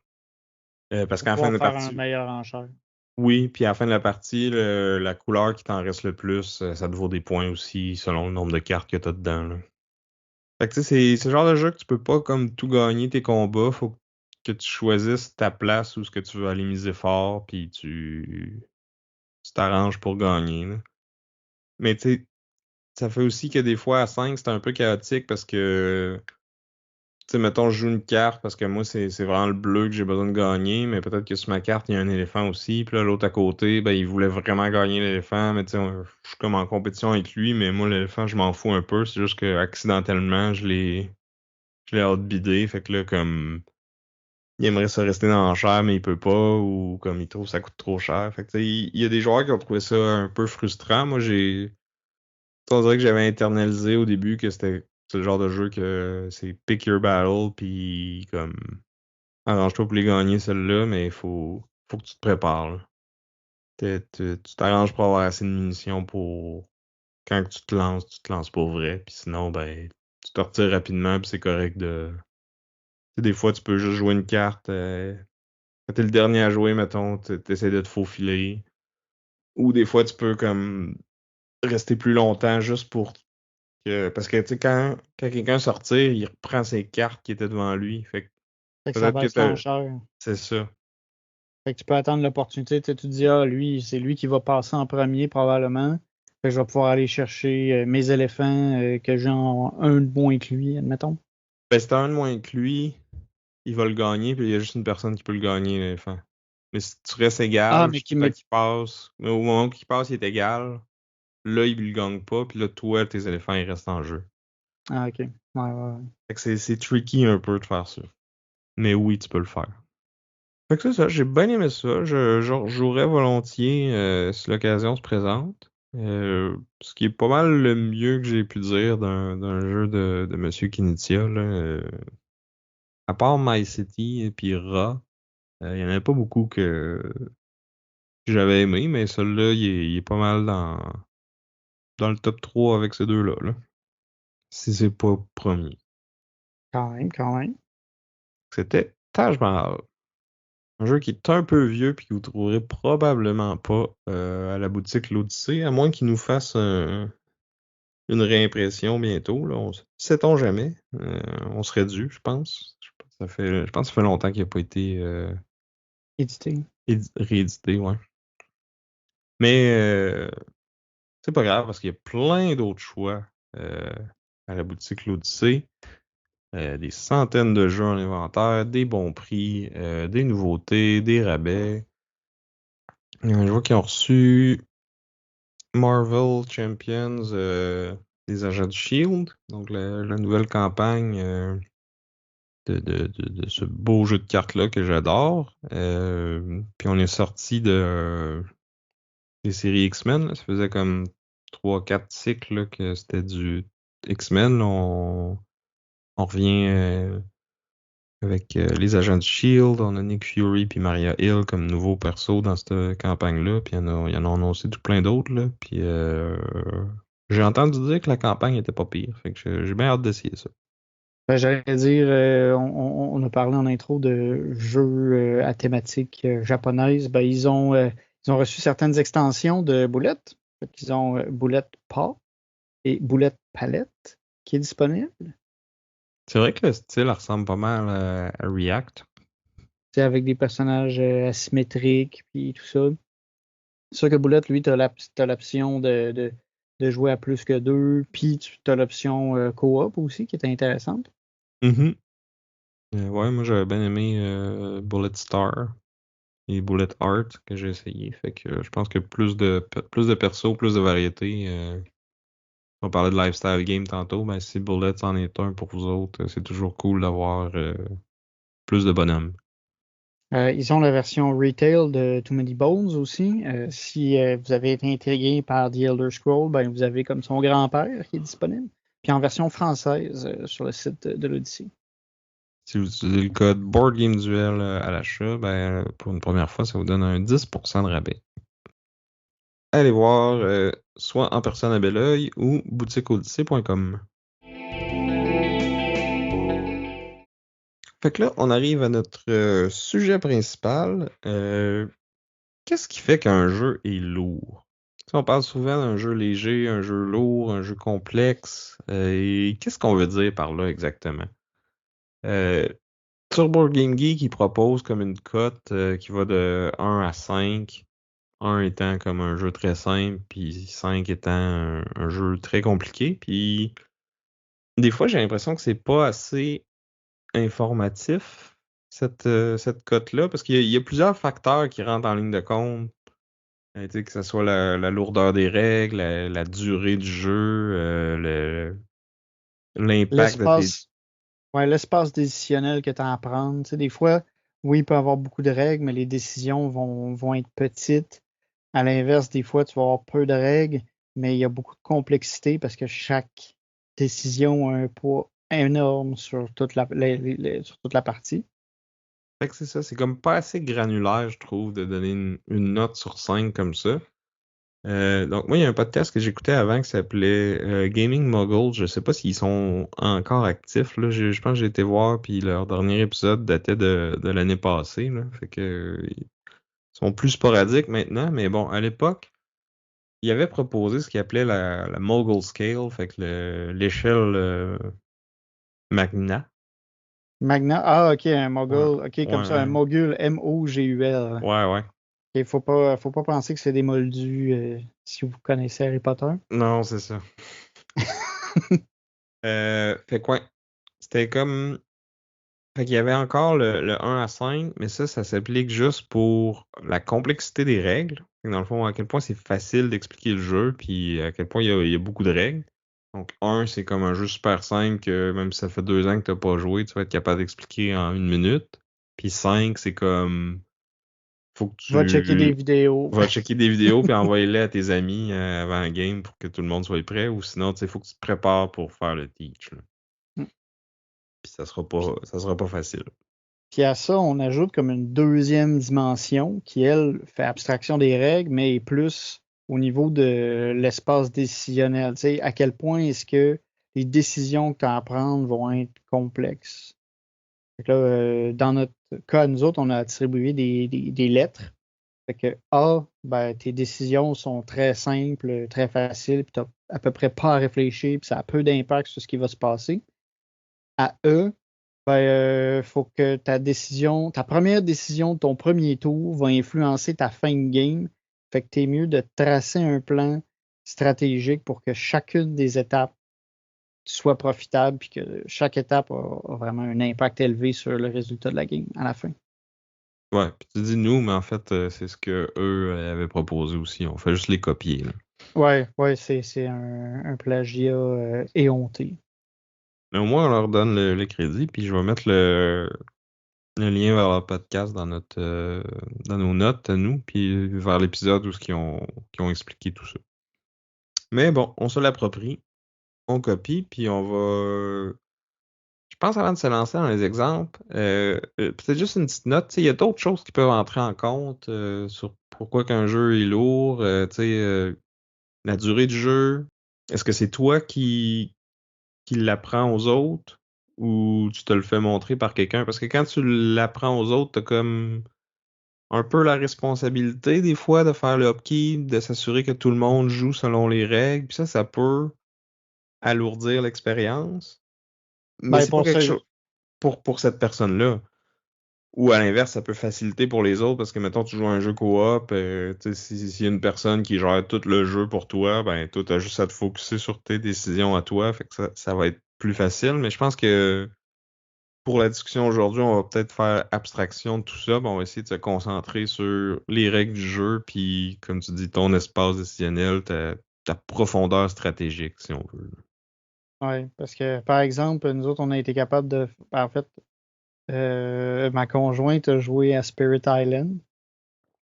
Parce Pour qu'à la fin pouvoir de la faire un partie, meilleur enchère. oui, puis à la fin de la partie, la couleur qui t'en reste le plus, ça te vaut des points aussi selon le nombre de cartes que t'as dedans, là. Fait que tu sais, c'est le genre de jeu que tu peux pas comme tout gagner tes combats. Faut que tu choisisses ta place où ce que tu veux aller miser fort, puis tu t'arranges pour gagner, là. Mais tu sais, ça fait aussi que des fois à 5 c'est un peu chaotique parce que tu sais, mettons, je joue une carte parce que moi, c'est vraiment le bleu que j'ai besoin de gagner, mais peut-être que sur ma carte, il y a un éléphant aussi. Puis là, l'autre à côté, ben, il voulait vraiment gagner l'éléphant, mais tu sais, je suis comme en compétition avec lui, mais moi, l'éléphant, je m'en fous un peu. C'est juste que accidentellement, je l'ai outbidé. Fait que là, comme, il aimerait se rester dans l'enchère, mais il peut pas, ou comme il trouve que ça coûte trop cher. Fait que tu sais, il y a des joueurs qui ont trouvé ça un peu frustrant. Moi, on dirait que j'avais internalisé au début que c'est le genre de jeu que c'est pick your battle, puis comme arrange-toi pour les gagner celle-là, mais faut que tu te prépares, là. Tu t'arranges pour avoir assez de munitions pour quand que tu te lances pour vrai, puis sinon ben tu te retires rapidement, puis c'est correct de. Tu sais, des fois tu peux juste jouer une carte. Quand t'es le dernier à jouer, mettons, t'essaies de te faufiler. Ou des fois tu peux comme rester plus longtemps juste pour parce que tu sais, quand quelqu'un sortit, il reprend ses cartes qui étaient devant lui. Fait que Fait que ça peut-être que baisse l'enchère. c'est ça. Fait que tu peux attendre l'opportunité. Tu sais, tu te dis, ah, lui, c'est lui qui va passer en premier, probablement. Fait que je vais pouvoir aller chercher mes éléphants que j'ai en un de moins que lui, admettons. Ben, si t'as un de moins que lui, il va le gagner, puis il y a juste une personne qui peut le gagner, l'éléphant. Mais si tu restes Ah, égal mais qui jusqu'à temps me. qu'il passe, mais au moment où il passe, il est égal, là, il le gagne pas, puis là, toi, tes éléphants, ils restent en jeu. Ah, ok. Ouais, ouais, ouais. Fait que c'est tricky un peu de faire ça. Mais oui, tu peux le faire. Fait que c'est ça, j'ai bien aimé ça. Je rejouerais volontiers si l'occasion se présente. Ce qui est pas mal le mieux que j'ai pu dire d'un jeu de Monsieur Kinitia, là. À part My City et puis Ra, il y en avait pas beaucoup que j'avais aimé, mais celui-là, il est pas mal dans le top 3 avec ces deux-là, là. Si c'est pas premier. Quand même, quand même. C'était Taj Mahal. Un jeu qui est un peu vieux puis que vous trouverez probablement pas à la boutique L'Odyssée, à moins qu'il nous fasse une réimpression bientôt, là. Sait-on jamais. On serait dû, je pense. Je pense que ça fait longtemps qu'il n'a pas été Édité. réédité, ouais. Mais c'est pas grave parce qu'il y a plein d'autres choix euh, à la boutique L'Odyssée. Des centaines de jeux en inventaire, des bons prix, des nouveautés, des rabais. Je vois qu'ils ont reçu Marvel Champions, des agents du Shield, donc la nouvelle campagne de ce beau jeu de cartes-là que j'adore. Puis on est sorti des séries X-Men, là. Ça faisait comme 3-4 cycles là, que c'était du X-Men. On revient avec les agents du Shield. On a Nick Fury puis Maria Hill comme nouveaux persos dans cette campagne-là. Puis il y en a annoncé tout plein d'autres, là. Puis j'ai entendu dire que la campagne était pas pire. Fait que j'ai bien hâte d'essayer ça. Ben, j'allais dire, on a parlé en intro de jeux à thématique japonaise. Ben, ils ont reçu certaines extensions de Bullet. Ils ont Bullet Paw et Bullet Palette qui est disponible. C'est vrai que le style ressemble pas mal à React. C'est avec des personnages asymétriques puis tout ça. C'est sûr que Bullet, lui, tu as l'option de jouer à plus que deux, puis tu as l'option coop aussi qui est intéressante. Mhm. Ouais, moi j'avais bien aimé Bullet Star et Bullet Art que j'ai essayé. Fait que je pense que plus de persos, plus de variété On parlait de lifestyle game tantôt, ben si Bullets en est un pour vous autres, c'est toujours cool d'avoir plus de bonhommes. Ils ont la version retail de Too Many Bones aussi. Si vous avez été intrigué par The Elder Scroll, ben, vous avez comme son grand-père qui est disponible. Puis en version française sur le site de l'Odyssée. Si vous utilisez le code Board Game Duel à l'achat, ben, pour une première fois, ça vous donne un 10% de rabais. Allez voir soit en personne à Belleuil ou boutiqueodyssée.com. Fait que là, on arrive à notre sujet principal. Qu'est-ce qui fait qu'un jeu est lourd? On parle souvent d'un jeu léger, un jeu lourd, un jeu complexe. Et qu'est-ce qu'on veut dire par là exactement? Sur Board Game Geek, il propose comme une cote qui va de 1 à 5. 1 étant comme un jeu très simple, puis 5 étant un jeu très compliqué. Puis des fois, j'ai l'impression que c'est pas assez informatif, cette cote-là, parce qu'il y a plusieurs facteurs qui rentrent en ligne de compte. Tu sais, que ce soit la lourdeur des règles, la durée du jeu, l'impact de tes... L'espace, ouais, l'espace décisionnel que tu as à prendre. Tu sais, des fois, oui, il peut y avoir beaucoup de règles, mais les décisions vont être petites. À l'inverse, des fois, tu vas avoir peu de règles, mais il y a beaucoup de complexité parce que chaque décision a un poids énorme sur sur toute la partie. Fait que c'est ça, c'est comme pas assez granulaire, je trouve, de donner une note sur 5 comme ça. Donc moi, il y a un podcast que j'écoutais avant qui s'appelait Gaming Muggles. Je sais pas s'ils sont encore actifs. Là. Je pense que j'ai été voir, puis leur dernier épisode datait de l'année passée. Là. Fait que ils sont plus sporadiques maintenant, mais bon, à l'époque, ils avaient proposé ce qu'ils appelaient la Mogul Scale, fait que l'échelle Magna. Magna, ah, ok, un Ouais, mogul, ok, comme ça, un ouais, mogul, M-O-G-U-L. ouais, ouais. Ok, faut pas penser que c'est des moldus si vous connaissez Harry Potter. Non, c'est ça. Fait que ouais, c'était comme fait qu'il y avait encore le 1 à 5, mais ça s'applique juste pour la complexité des règles. Fait que dans le fond, à quel point c'est facile d'expliquer le jeu, puis à quel point il y a beaucoup de règles. Donc 1, c'est comme un jeu super simple que même si ça fait 2 ans que t'as pas joué, tu vas être capable d'expliquer en 1 minute. Puis 5, c'est comme faut que Va checker des tu vidéos. vas checker des vidéos puis envoyer-les à tes amis avant la game pour que tout le monde soit prêt. Ou sinon, tu sais, faut que tu te prépares pour faire le teach. Là. Puis ça sera pas facile. Puis à ça, on ajoute comme une deuxième dimension qui, elle, fait abstraction des règles, mais est plus au niveau de l'espace décisionnel. Tu sais, à quel point est-ce que les décisions que tu as à prendre vont être complexes. Fait que là, dans notre cas, nous autres, on a attribué des lettres. Fait que A, ben, tes décisions sont très simples, très faciles, puis tu n'as à peu près pas à réfléchir, puis ça a peu d'impact sur ce qui va se passer. À E, ben, faut que ta première décision de ton premier tour va influencer ta fin de game. Fait que t'es mieux de tracer un plan stratégique pour que chacune des étapes soit profitable puis que chaque étape a vraiment un impact élevé sur le résultat de la game à la fin. Ouais, puis tu dis nous, mais en fait, c'est ce que eux avaient proposé aussi. On fait juste les copier. Là. Ouais, c'est un plagiat éhonté. Mais au moins, on leur donne le crédit, puis je vais mettre le lien vers leur podcast dans nos notes à nous, puis vers l'épisode où qui ont expliqué tout ça. Mais bon, on se l'approprie, on copie, puis on va. Je pense avant de se lancer dans les exemples, peut-être juste une petite note. Tu sais, il y a d'autres choses qui peuvent entrer en compte sur pourquoi qu'un jeu est lourd. Tu sais, la durée du jeu. Est-ce que c'est toi qui l'apprends aux autres ou tu te le fais montrer par quelqu'un? Parce que quand tu l'apprends aux autres, t'as comme un peu la responsabilité des fois de faire le upkeep, de s'assurer que tout le monde joue selon les règles. Puis ça peut alourdir l'expérience. Mais Ben, c'est pas pour ça, quelque chose pour cette personne-là. Ou à l'inverse, ça peut faciliter pour les autres parce que, mettons, tu joues à un jeu coop, tu sais, s'il y a une personne qui gère tout le jeu pour toi, ben, toi, t'as juste à te focuser sur tes décisions à toi, fait que ça va être plus facile. Mais je pense que pour la discussion aujourd'hui, on va peut-être faire abstraction de tout ça, ben, on va essayer de se concentrer sur les règles du jeu, puis, comme tu dis, ton espace décisionnel, ta profondeur stratégique, si on veut. Ouais, parce que, par exemple, nous autres, on a été capable de. En fait, ma conjointe a joué à Spirit Island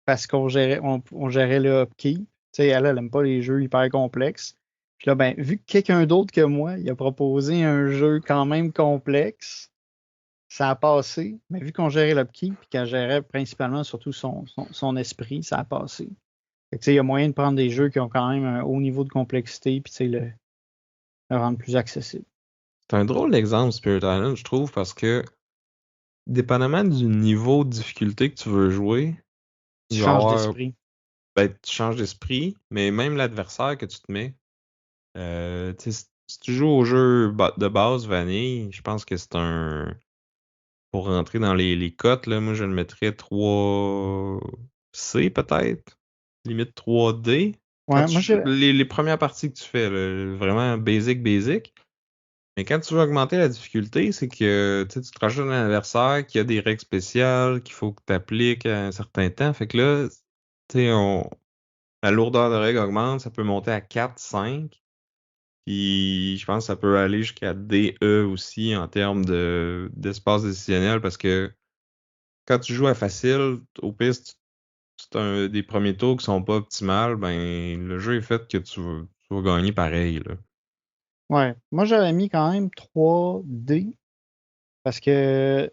parce on gérait le upkeep. Tu sais, elle aime pas les jeux hyper complexes. Puis là, ben, vu que quelqu'un d'autre que moi, il a proposé un jeu quand même complexe, ça a passé. Mais vu qu'on gérait l'upkeep, puis qu'elle gérait principalement surtout son esprit, ça a passé. Fait que, tu sais, il y a moyen de prendre des jeux qui ont quand même un haut niveau de complexité, puis tu sais, le rendre plus accessible. C'est un drôle d'exemple, Spirit Island, je trouve, parce que dépendamment du niveau de difficulté que tu veux jouer, Tu il va y changes avoir, d'esprit. ben, tu changes d'esprit, mais même l'adversaire que tu te mets, tu sais, si tu joues au jeu de base vanille, je pense que c'est pour rentrer dans les cotes, là, moi je le mettrais 3C peut-être, limite 3D. Ouais, moi, j'ai. Les premières parties que tu fais, là, vraiment basic. Mais quand tu veux augmenter la difficulté, c'est que tu sais, tu te rajoutes un adversaire qui a des règles spéciales qu'il faut que tu appliques à un certain temps. Fait que là, tu sais, la lourdeur de règles augmente, ça peut monter à 4, 5. Puis je pense que ça peut aller jusqu'à DE aussi en termes d'espace décisionnel parce que quand tu joues à facile, au pire, si c'est des premiers tours qui sont pas optimales, ben le jeu est fait que tu vas gagner pareil, là. Ouais, moi, j'avais mis quand même 3D parce que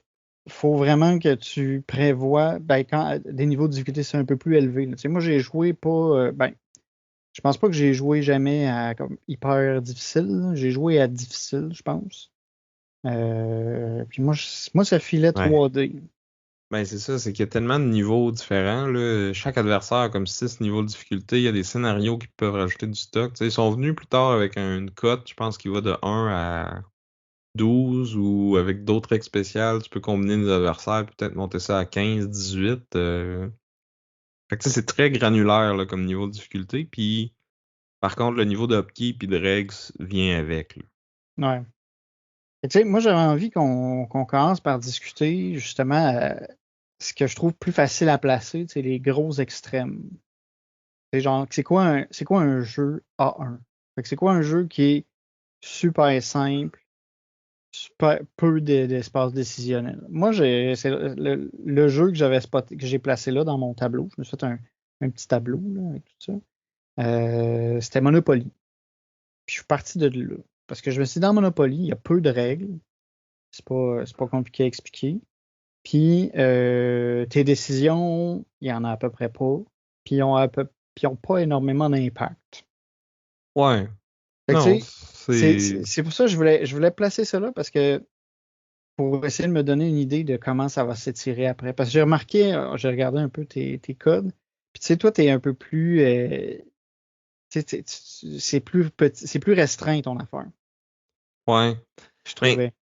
faut vraiment que tu prévois, ben, quand des niveaux de difficulté c'est un peu plus élevé, là. Tu sais, moi, j'ai joué pas, ben, je pense pas que j'ai joué jamais à comme hyper difficile, là. J'ai joué à difficile, je pense. Puis moi, ça filait Ouais. 3D. Ben c'est ça, c'est qu'il y a tellement de niveaux différents, là. Chaque adversaire a comme 6 niveaux de difficulté. Il y a des scénarios qui peuvent rajouter du stock. Tu sais, ils sont venus plus tard avec une cote, je pense, qui va de 1 à 12 ou avec d'autres règles spéciales, tu peux combiner des adversaires, peut-être monter ça à 15, 18. Fait que ça, c'est très granulaire là, comme niveau de difficulté. Puis, par contre, le niveau d'upkeep et de règles vient avec, là. Ouais. Et tu sais, moi, j'avais envie qu'on commence par discuter justement ce que je trouve plus facile à placer, c'est les gros extrêmes. C'est genre, c'est quoi un jeu A1? Fait que c'est quoi un jeu qui est super simple, super peu d'espace décisionnel? Moi, c'est le jeu que j'avais spoté, que j'ai placé là dans mon tableau. Je me suis fait un petit tableau là, avec tout ça. C'était Monopoly. Puis je suis parti de là. Parce que je me suis dit, dans Monopoly, il y a peu de règles. C'est pas compliqué à expliquer. Puis tes décisions, il y en a à peu près pas. Puis ils ont pas énormément d'impact. Ouais, Fait que, tu non, sais, c'est. c'est pour ça que je voulais placer ça là parce que pour essayer de me donner une idée de comment ça va s'étirer après. Parce que j'ai remarqué, j'ai regardé un peu tes codes. Puis tu sais, toi, t'es un peu plus. C'est plus petit, c'est plus restreint ton affaire, Ouais. je Mais, trouvais.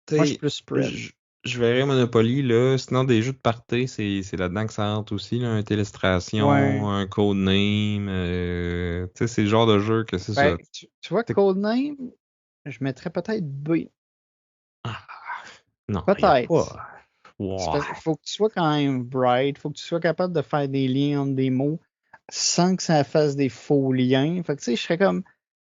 tu Moi, je suis sais, plus spread. je verrais Monopoly, là. Sinon, des jeux de party, c'est là-dedans que ça entre aussi, là. Une Ouais. Télestration, un Codename. Tu sais, c'est le genre de jeu que c'est Ben, ça. tu vois, Codename, je mettrais peut-être B. Ah, non, il n'y a Peut-être. pas. C'est Ouais. parce qu'il faut que tu sois quand même bright, faut que tu sois capable de faire des liens entre des mots sans que ça fasse des faux liens. Fait que tu sais, je serais comme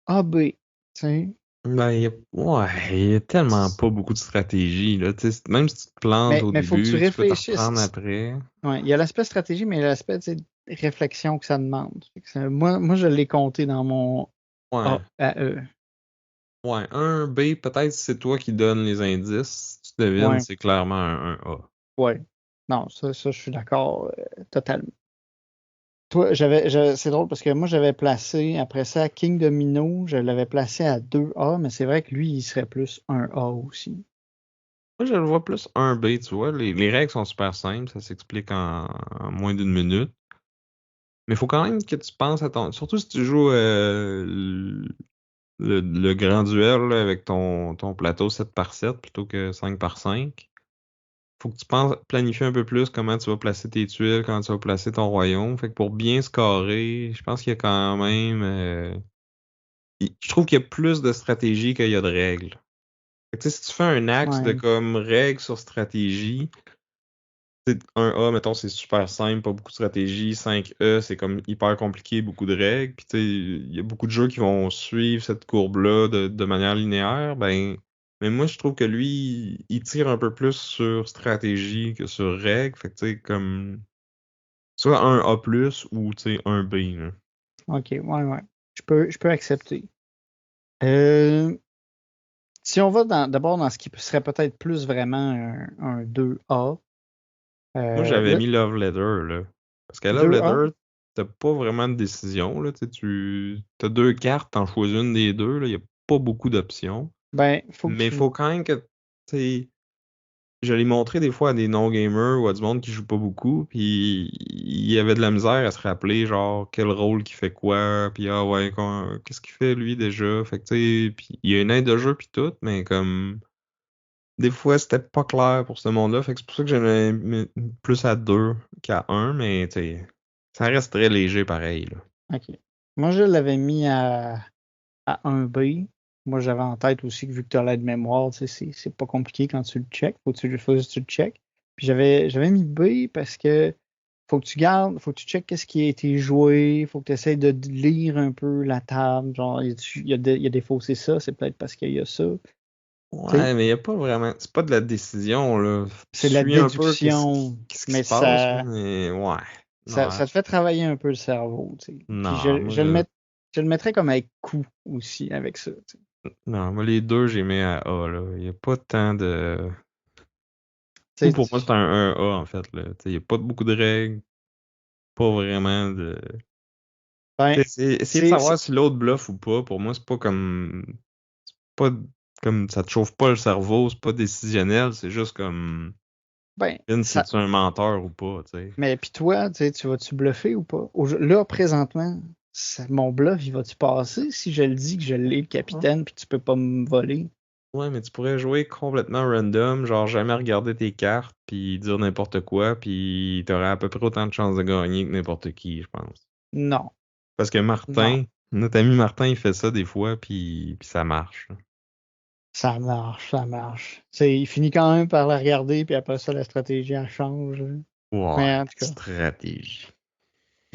A, B. Tu sais. Ben, il y a tellement pas beaucoup de stratégie, là. Tu sais, même si tu te plantes au Mais faut que tu début, tu peux te reprendre réfléchisses. après. Ouais, il y a l'aspect stratégie, mais il y a l'aspect, tu sais, réflexion que ça demande. Fait que moi, je l'ai compté dans mon Ouais. A à E. Ouais. Un B, peut-être c'est toi qui donnes les indices. Si tu devines, Ouais, c'est clairement un A. ouais. Non, ça, je suis d'accord totalement. Toi, c'est drôle parce que moi, j'avais placé, après ça, King Domino, je l'avais placé à 2A, mais c'est vrai que lui, il serait plus un A aussi. Moi, je le vois plus un B, tu vois. Les règles sont super simples, ça s'explique en moins d'une minute. Mais il faut quand même que tu penses à ton. Surtout si tu joues le grand duel là, avec ton plateau 7 par 7 plutôt que 5 par 5. Faut que tu penses planifier un peu plus comment tu vas placer tes tuiles, comment tu vas placer ton royaume. Fait que pour bien scorer, je pense qu'il y a quand même. Je trouve qu'il y a plus de stratégie qu'il y a de règles. Fait que, tu sais, si tu fais un axe de Ouais. comme règles sur stratégie, 1A, mettons, c'est super simple, pas beaucoup de stratégie. 5E, c'est comme hyper compliqué, beaucoup de règles. Puis tu sais, il y a beaucoup de jeux qui vont suivre cette courbe-là de manière linéaire. Mais moi, je trouve que lui, il tire un peu plus sur stratégie que sur règles. Fait que tu sais, comme soit un A+, ou tu sais, un B, là. OK, ouais. Je peux accepter. Euh, Si on va d'abord dans ce qui serait peut-être plus vraiment un 2A, Moi, j'avais le mis Love Letter, là. Parce qu'à Love 2A, Letter, t'as pas vraiment de décision, là. Tu sais, t'as deux cartes, t'en choisis une des deux, là. Il y a pas beaucoup d'options. ben, faut que Mais il faut quand même que, tu sais, je l'ai montré des fois à des non-gamers ou à du monde qui joue pas beaucoup, puis il y avait de la misère à se rappeler, genre, quel rôle qui fait quoi, puis ah ouais, qu'est-ce qu'il fait lui déjà. Fait que, tu sais, puis il y a une aide de jeu puis tout, mais comme, des fois, c'était pas clair pour ce monde-là, fait que c'est pour ça que j'aimais plus à deux qu'à un, mais, tu sais, ça reste très léger pareil, là. OK. Moi, je l'avais mis à 1B. Moi, j'avais en tête aussi que vu que tu as l'aide mémoire, tu sais, c'est pas compliqué quand tu le check. Faut juste que tu le check. Puis j'avais mis B parce que faut que tu gardes, faut que tu checkes qu'est-ce qui a été joué, faut que tu essaies de lire un peu la table. Genre, il y a des faux, c'est ça, c'est peut-être parce qu'il y a ça. Tu sais, Ouais, mais il y a pas vraiment, c'est pas de la décision, là. Tu c'est de la suis un peu déduction, qu'est-ce qui se mais passe, ça. mais ouais. Ça Non, te fait travailler un peu le cerveau, tu sais. Puis non, je le mettrais comme avec coup aussi avec ça, tu sais. non, moi, les deux, j'ai mis à A, là. Il n'y a pas tant de. Tu Ou sais, pour moi, c'est un A, en fait, là. Tu sais, il n'y a pas beaucoup de règles, pas vraiment de. ben, Tu sais, essayer de savoir si l'autre bluffe ou pas, pour moi, c'est pas comme. C'est pas comme ça te chauffe pas le cerveau, c'est pas décisionnel, c'est juste comme. ben, Si ça, tu es un menteur ou pas, tu sais. mais puis toi, tu sais, tu vas-tu bluffer ou pas? Là, présentement, mon bluff, il va-tu passer si je le dis que je l'ai, le capitaine, puis tu peux pas me voler? Ouais, mais tu pourrais jouer complètement random, genre jamais regarder tes cartes, puis dire n'importe quoi, puis t'aurais à peu près autant de chances de gagner que n'importe qui, je pense. Non, Parce que non. notre ami Martin, il fait ça des fois, puis ça marche, là. Ça marche, ça marche. Tu sais, il finit quand même par la regarder, puis après ça, la stratégie, elle change. Ouais, Mais en tout cas, stratégie.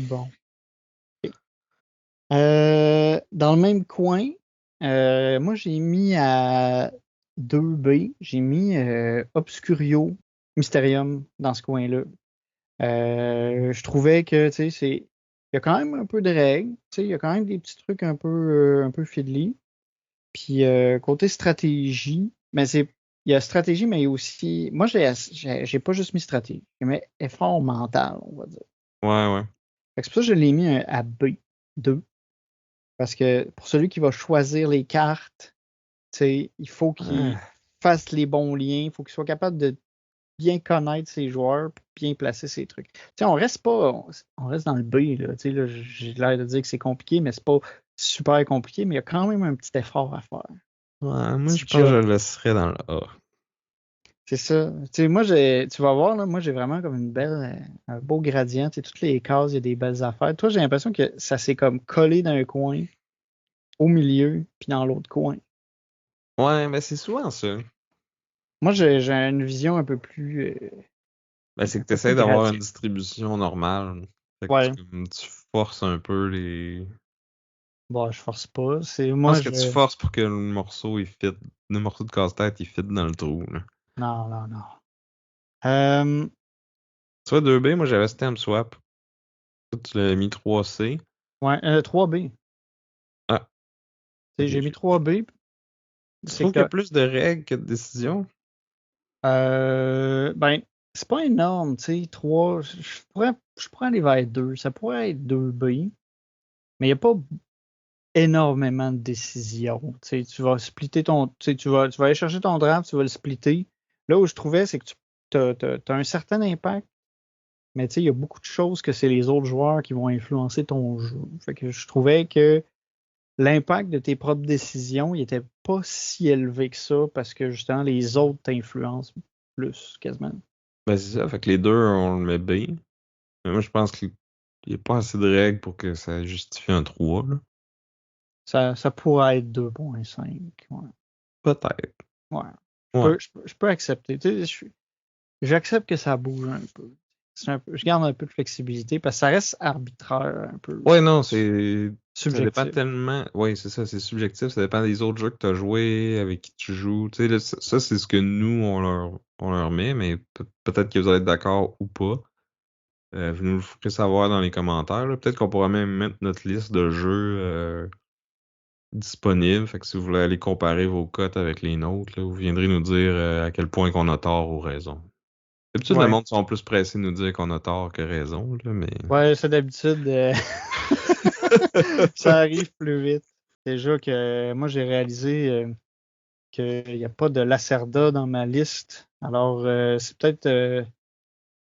bon. Dans le même coin, moi j'ai mis à 2B, j'ai mis Obscurio Mysterium dans ce coin-là. Je trouvais que tu sais, il y a quand même un peu de règles, tu sais, il y a quand même des petits trucs un peu fiddly. Puis côté stratégie, mais il y a stratégie, mais il y a aussi. Moi, j'ai pas juste mis stratégie, j'ai mis effort mental, on va dire. Ouais, ouais. Fait que c'est pour ça que je l'ai mis à B2. Parce que pour celui qui va choisir les cartes, tu sais, il faut qu'il Ah, fasse les bons liens, il faut qu'il soit capable de bien connaître ses joueurs pour bien placer ses trucs. Tu sais, on reste pas, on reste dans le B, là. Tu sais, là, j'ai l'air de dire que c'est compliqué, mais c'est pas super compliqué, mais il y a quand même un petit effort à faire. ouais, moi, Petit je pense que je job. le laisserais dans le A. C'est ça. Tu sais, tu vas voir, là, moi, j'ai vraiment comme un beau gradient. Tu sais, toutes les cases, il y a des belles affaires. Toi, j'ai l'impression que ça s'est comme collé dans un coin, au milieu, puis dans l'autre coin. Ouais, mais c'est souvent ça. Moi, j'ai une vision Ben, c'est un que tu peu plus essaies d'avoir une gradiente. distribution normale. Fait que Ouais. tu forces un peu les. Bon, je force pas. C'est Je pense moi, que tu forces pour que le morceau de casse-tête, il fit dans le trou, là. non, non, non. Euh, Tu vois, 2B, moi j'avais Stamp Swap. Toi, tu l'as mis 3C. ouais, 3B. Ah, Tu sais, ok. j'ai mis 3B. Tu C'est trouves qu'il y a que, plus de règles que de décisions? ben, c'est pas énorme, tu sais. 3, je pourrais aller vers 2. Ça pourrait être 2B, mais il n'y a pas énormément de décisions. Tu sais, tu vas splitter tu sais, tu vas aller chercher ton draft, tu vas le splitter. Là où je trouvais, c'est que tu as un certain impact. Mais tu sais, il y a beaucoup de choses que c'est les autres joueurs qui vont influencer ton jeu. Fait que je trouvais que l'impact de tes propres décisions, il était pas si élevé que ça parce que justement, les autres t'influencent plus, quasiment. Ben, c'est ça. Fait que les deux, on le met B. Mais moi, je pense qu'il n'y a pas assez de règles pour que ça justifie un 3, là. Ça pourrait être 2,5. Ouais. Peut-être. Ouais. Ouais. Je peux accepter. Tu sais, j'accepte que ça bouge un peu. Je garde un peu de flexibilité parce que ça reste arbitraire un peu. Ouais, non, ça dépend Subjectif. tellement. Ouais, c'est ça, c'est subjectif. Ça dépend des autres jeux que tu as joué, avec qui tu joues. Tu sais, là, ça, c'est ce que nous, on leur met, mais peut-être que vous allez être d'accord ou pas. Vous nous le ferez savoir dans les commentaires, là. Peut-être qu'on pourra même mettre notre liste de jeux disponible. Fait que si vous voulez aller comparer vos cotes avec les nôtres, là, vous viendrez nous dire à quel point qu'on a tort ou raison. D'habitude, le Ouais. monde sont plus pressés de nous dire qu'on a tort que raison, là, mais. Ouais, c'est d'habitude. Ça arrive plus vite. Déjà que moi, j'ai réalisé qu'il n'y a pas de Lacerda dans ma liste. Alors, c'est peut-être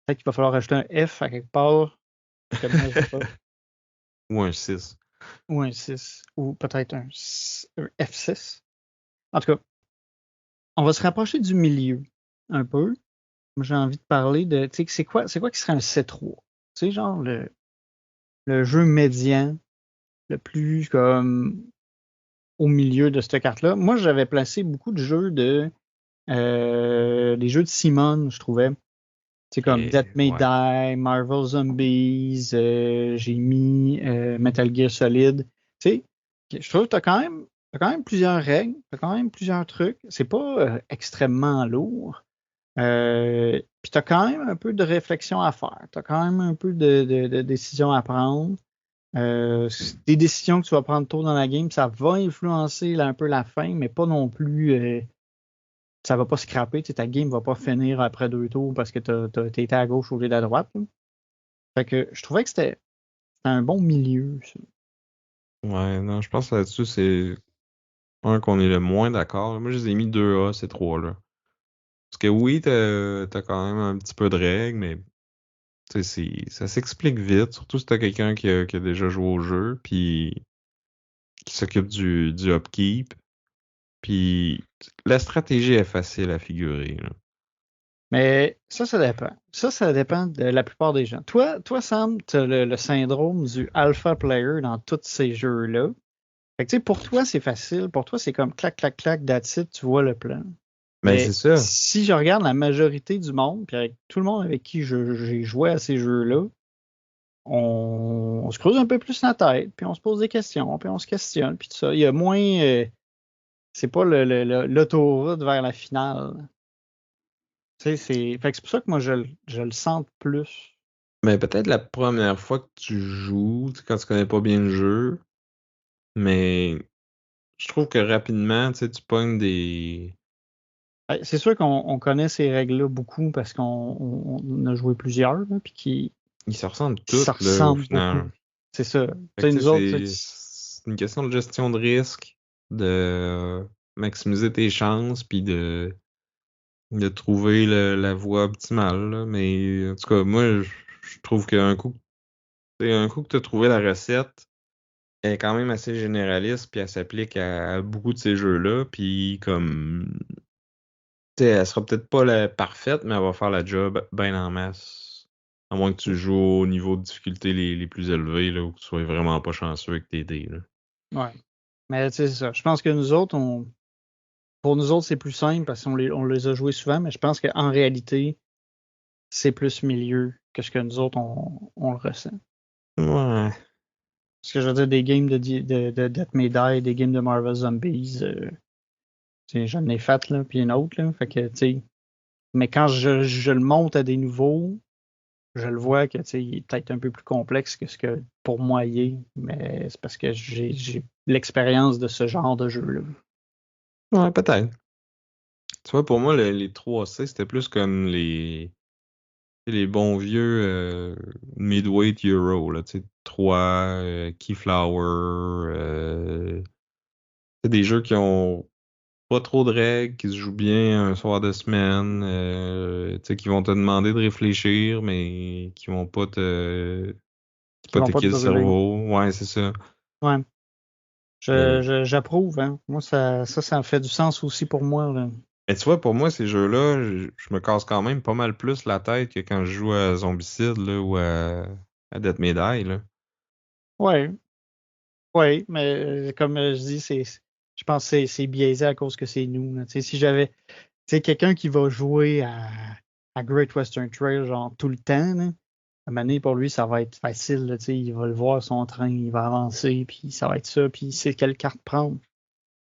qu'il va falloir ajouter un F à quelque part. Je connais pas. Ou un 6. Ou un 6. Ou peut-être un F6. En tout cas, on va se rapprocher du milieu un peu. Moi, j'ai envie de parler de. Tu sais, c'est quoi qui serait un C3? Tu sais, genre le jeu médian, le plus comme au milieu de cette carte-là. Moi, j'avais placé beaucoup de jeux des jeux de Simon, je trouvais. C'est comme Death May Ouais. Die, Marvel Zombies, j'ai mis Metal Gear Solid. Tu sais, je trouve que t'as quand même plusieurs règles, t'as quand même plusieurs trucs. C'est pas extrêmement lourd. Puis t'as quand même un peu de réflexion à faire. T'as quand même un peu de décisions à prendre. Des décisions que tu vas prendre tôt dans la game, ça va influencer là, un peu la fin, mais pas non plus. Ça va pas scraper. Tu sais, ta game va pas finir après 2 tours parce que t'as été à gauche au lieu d'à droite, là. Fait que je trouvais que c'était un bon milieu, ça. Ouais, non, je pense que là-dessus, c'est un qu'on est le moins d'accord. Moi, je les ai mis 2A, ces trois-là. Parce que oui, t'as quand même un petit peu de règles, mais tu sais, ça s'explique vite, surtout si t'as quelqu'un qui a déjà joué au jeu, puis qui s'occupe du upkeep. Puis la stratégie est facile à figurer, là. Mais ça dépend. Ça dépend de la plupart des gens. Toi Sam, tu as le syndrome du alpha player dans tous ces jeux-là. Fait que, tu sais, pour toi, c'est facile. Pour toi, c'est comme clac, clac, clac, that's it, tu vois le plan. Ben, c'est Mais ça. si je regarde la majorité du monde, puis avec tout le monde avec qui j'ai joué à ces jeux-là, on se creuse un peu plus la tête, puis on se pose des questions, puis on se questionne, puis tout ça. Il y a moins. C'est pas l'autoroute vers la finale. Tu sais, fait que c'est pour ça que moi, je le sens plus. Mais peut-être la première fois que tu joues, tu sais, quand tu connais pas bien le jeu, mais je trouve que rapidement, tu sais, tu pognes des. C'est sûr qu'on connaît ces règles-là beaucoup parce qu'on a joué plusieurs, là, puis Ils se ressemblent qui se toutes, là, au ressemblent beaucoup. final. C'est ça. Tu Fait que, sais, tu nous sais, autres, c'est une question de gestion de risque, de maximiser tes chances, puis de trouver la voie optimale, là. Mais en tout cas, moi, je trouve un coup que tu as trouvé la recette, elle est quand même assez généraliste, puis elle s'applique à beaucoup de ces jeux-là, puis comme, tu sais, elle sera peut-être pas la parfaite, mais elle va faire la job bien en masse. À moins que tu joues au niveau de difficulté les plus élevés, là, ou que tu sois vraiment pas chanceux avec tes dés, là. ouais. Mais tu sais, c'est ça. Je pense que nous autres, pour nous autres, c'est plus simple parce on les a joués souvent, mais je pense qu'en réalité, c'est plus milieu que ce que nous autres, on le ressent. Ouais. Parce que je veux dire, des games de Death May Die, des games de Marvel Zombies, tu sais, j'en ai fait, là, puis une autre, là. Fait que, tu sais, mais quand je le monte à des nouveaux, je le vois que, tu sais, il est peut-être un peu plus complexe que ce que pour moi il est, mais c'est parce que j'ai l'expérience de ce genre de jeu-là. Ouais, peut-être. Tu vois, pour moi, les 3C, c'était plus comme les bons vieux midweight Euro, là, tu sais, 3, Keyflower, c'est des jeux qui ont pas trop de règles, qui se jouent bien un soir de semaine, tu sais, qui vont te demander de réfléchir, mais qui vont pas Qui pas vont pas te t'équiller le brûler. cerveau. Ouais, c'est ça. Ouais. Mais, J'approuve, hein. Moi, ça fait du sens aussi pour moi, là. mais tu vois, pour moi, ces jeux-là, je me casse quand même pas mal plus la tête que quand je joue à Zombicide, là, ou à Death May Die, là. Ouais, ouais, mais comme je dis, je pense que c'est biaisé à cause que c'est nous, là. Tu sais, si j'avais, tu sais, quelqu'un qui va jouer à Great Western Trail, genre tout le temps, là, à un moment donné, pour lui, ça va être facile, là, tu sais, il va le voir son train, il va avancer, puis ça va être ça, puis il sait quelle carte prendre.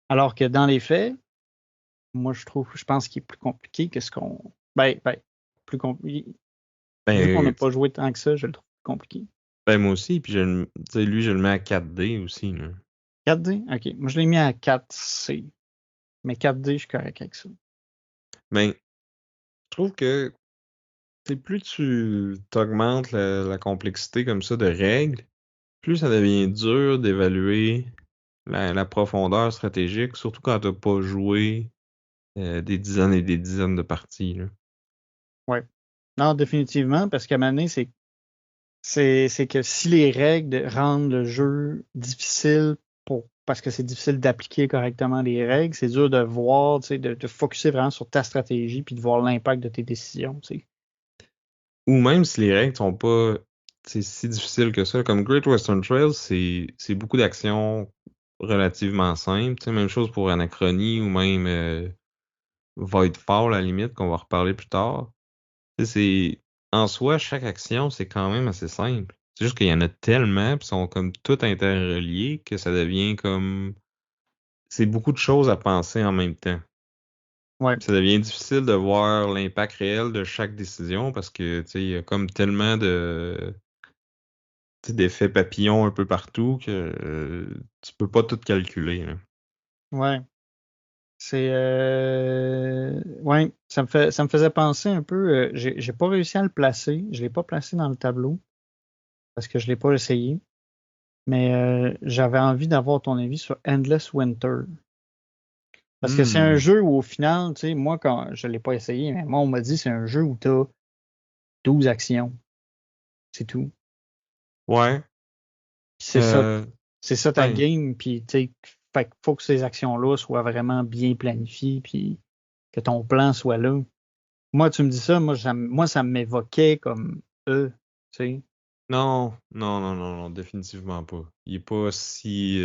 Alors que dans les faits, moi, je pense qu'il est plus compliqué que ce qu'on. Plus compliqué. Vu qu'on n'a Ben, pas joué tant que ça, je le trouve plus compliqué. ben moi aussi, puis tu sais, lui, je le mets à 4D aussi, là. 4D? Ok. Moi, je l'ai mis à 4C. Mais 4D, je suis correct avec ça. Ben, je trouve que plus tu augmentes la complexité comme ça de règles, plus ça devient dur d'évaluer la profondeur stratégique, surtout quand t'as pas joué des dizaines et des dizaines de parties, là. Ouais. Non, définitivement, parce qu'à un moment donné, c'est que si les règles rendent le jeu difficile parce que c'est difficile d'appliquer correctement les règles, c'est dur de voir, tu sais, de focusser vraiment sur ta stratégie puis de voir l'impact de tes décisions, tu sais. Ou même si les règles sont pas si difficiles que ça, comme Great Western Trail, c'est beaucoup d'actions relativement simples. Tu sais, même chose pour Anachronie ou même Voidfall à la limite, qu'on va reparler plus tard. Tu sais, en soi, chaque action, c'est quand même assez simple. C'est juste qu'il y en a tellement, puis sont comme toutes interreliées, que ça devient comme c'est beaucoup de choses à penser en même temps. Ouais. Ça devient difficile de voir l'impact réel de chaque décision parce que tu sais, il y a comme tellement de tu sais, d'effets papillons un peu partout que tu peux pas tout calculer, là. Ouais. Ouais, ça me faisait penser un peu. J'ai pas réussi à le placer. Je l'ai pas placé dans le tableau parce que je l'ai pas essayé. Mais j'avais envie d'avoir ton avis sur Endless Winter. Parce que c'est un Hmm. jeu où au final, tu sais, moi quand je l'ai pas essayé, mais moi on m'a dit c'est un jeu où tu as 12 actions. C'est tout. Ouais. Puis Euh, c'est ça ta ben, game. Puis tu sais, fait qu'il faut que ces actions-là soient vraiment bien planifiées. Puis que ton plan soit là. Moi, tu me dis ça, moi, ça m'évoquait comme eux, tu sais. non, non, non, non, non, définitivement pas. Il est pas si.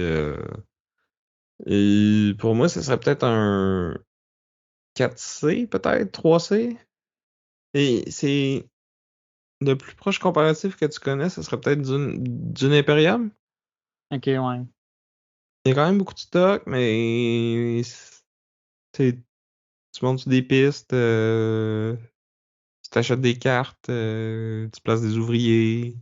Et pour moi, ce serait peut-être un 4C, peut-être 3C. Et c'est le plus proche comparatif que tu connais, ce serait peut-être d'une Imperium. Ok, ouais. Il y a quand même beaucoup de stock, mais tu montes sur des pistes, tu t'achètes des cartes, tu places des ouvriers.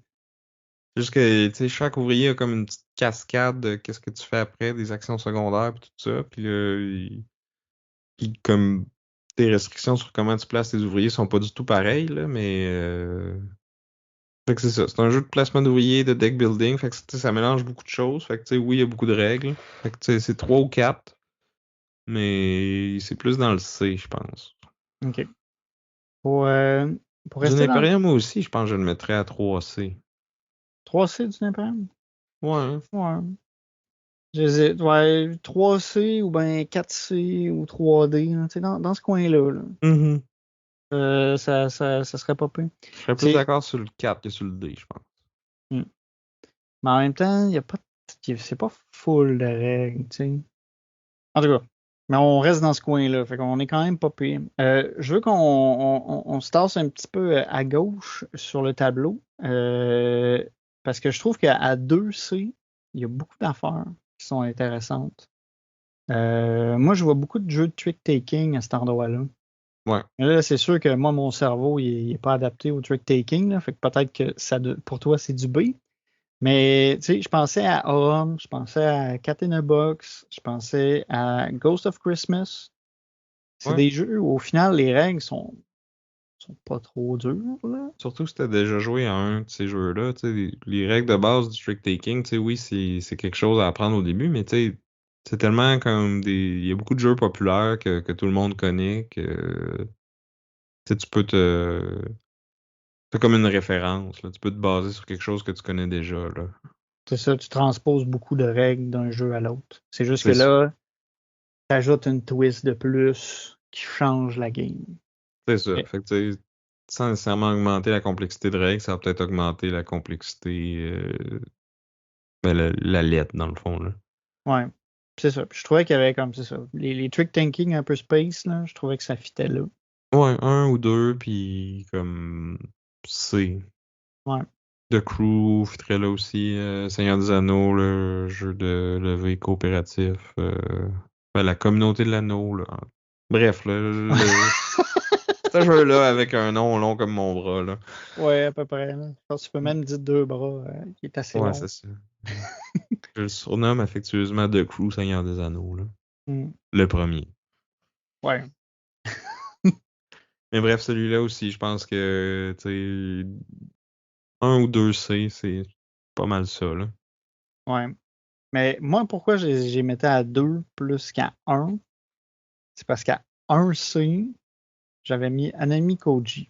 C'est juste que, tu sais, chaque ouvrier a comme une petite cascade de qu'est-ce que tu fais après, des actions secondaires, puis tout ça. Puis là, comme tes restrictions sur comment tu places tes ouvriers sont pas du tout pareilles, là, mais fait que c'est ça. C'est un jeu de placement d'ouvriers, de deck building. Fait que tu sais, ça mélange beaucoup de choses. Fait que tu sais, oui, il y a beaucoup de règles. Fait que tu sais, c'est 3 ou 4, mais c'est plus dans le C, je pense. Ok. Pour, euh, pour Dune rester dans le Imperium, moi aussi, je pense que je le mettrais à 3C. 3C du Népal? Ouais. Ouais. J'hésite. Ouais, 3C ou bien 4C ou 3D, là, tu sais, dans ce coin-là. Là. Mhm. Ça serait pas pire. Je serais plus C'est, d'accord sur le 4 que sur le D, je pense. hmm. Mais en même temps, il y a pas, c'est pas full de règles, tu sais. En tout cas, mais on reste dans ce coin-là, fait qu'on est quand même pas pire. Je veux qu'on se tasse un petit peu à gauche sur le tableau, parce que je trouve qu'à 2C, il y a beaucoup d'affaires qui sont intéressantes. Moi, je vois beaucoup de jeux de trick-taking à cet endroit-là. Ouais. Mais là, c'est sûr que moi, mon cerveau, il est pas adapté au trick-taking, là, fait que peut-être que pour toi, c'est du B. Mais tu sais, je pensais à Home, je pensais à Cat in a Box, je pensais à Ghost of Christmas. C'est Ouais. des jeux où au final les règles sont pas trop dures, là. Surtout si t'as déjà joué à un de ces jeux-là, tu sais, les règles de base du trick-taking, tu sais, oui, c'est quelque chose à apprendre au début, mais tu sais, c'est tellement comme il y a beaucoup de jeux populaires que tout le monde connaît que, tu sais, c'est comme une référence, là. Tu peux te baser sur quelque chose que tu connais déjà, là. C'est ça, tu transposes beaucoup de règles d'un jeu à l'autre. C'est juste que C'est ça. là, tu ajoutes une twist de plus qui change la game. C'est ça. Ok. Fait que, tu sais, sans nécessairement augmenter la complexité de règles, ça va peut-être augmenter la complexité, ben, la lettre, dans le fond, là. Ouais, c'est ça. Puis je trouvais qu'il y avait comme c'est ça. Les trick thinking un peu space, là, je trouvais que ça fitait là. Ouais, un ou deux, puis comme C. Ouais. The Crew fitterait là aussi. Seigneur des Anneaux, le jeu de levée coopératif. La communauté de l'anneau, là. Bref, ce jeu-là avec un nom long comme mon bras, là. Ouais, à peu près. Là. Je pense que tu peux même dire deux bras, qui est assez Ouais, long. c'est ça. Je le surnomme affectueusement The Crew Seigneur des Anneaux, là. Hmm. Le premier. Ouais. Mais bref, celui-là aussi, je pense que, tu sais, un ou deux C, c'est pas mal ça, là. Ouais. Mais moi, pourquoi j'ai mettais à 2 plus qu'à un, c'est parce qu'à un C, j'avais mis Anami Koji.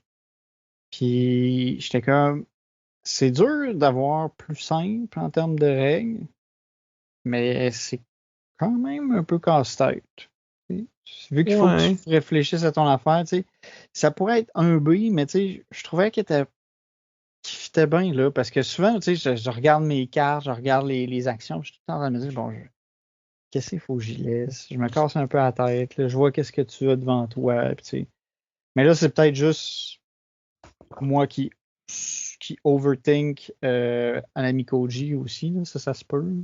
Puis j'étais comme, c'est dur d'avoir plus simple en termes de règles, mais c'est quand même un peu casse-tête. Tu sais. Vu qu'il faut que tu Ouais. réfléchisses à ton affaire, tu sais, ça pourrait être un B, mais tu sais, je trouvais qu'il fitait bien là, parce que souvent, tu sais, je regarde mes cartes, je regarde les actions, puis je suis tout le temps en train de me dire, bon, qu'est-ce qu'il faut que j'y laisse? Je me casse un peu la tête, là, je vois qu'est-ce que tu as devant toi, puis tu sais. Mais là, c'est peut-être juste moi qui overthink Anami Koji aussi, là, ça se peut.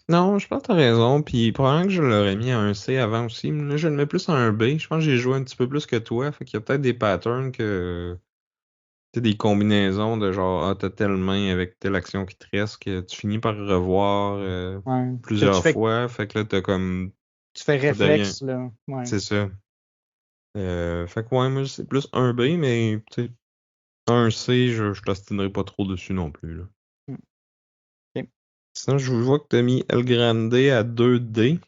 Non, je pense que t'as raison. Puis probablement que je l'aurais mis à un C avant aussi. Mais là, je le mets plus à un B. Je pense que j'ai joué un petit peu plus que toi. Fait qu'il y a peut-être des patterns que. Tu sais, des combinaisons de genre, ah, t'as telle main avec telle action qui te reste que tu finis par revoir Ouais. Que plusieurs fois. Fait que là, t'as comme. tu fais Ça devient. réflexe, là. Ouais. C'est ça. Fait que ouais, moi, c'est plus un B, mais tu sais, un C, je t'ostinerai pas trop dessus non plus, là. Mm. Ok. Sinon, je vois que t'as mis El Grande à 2D.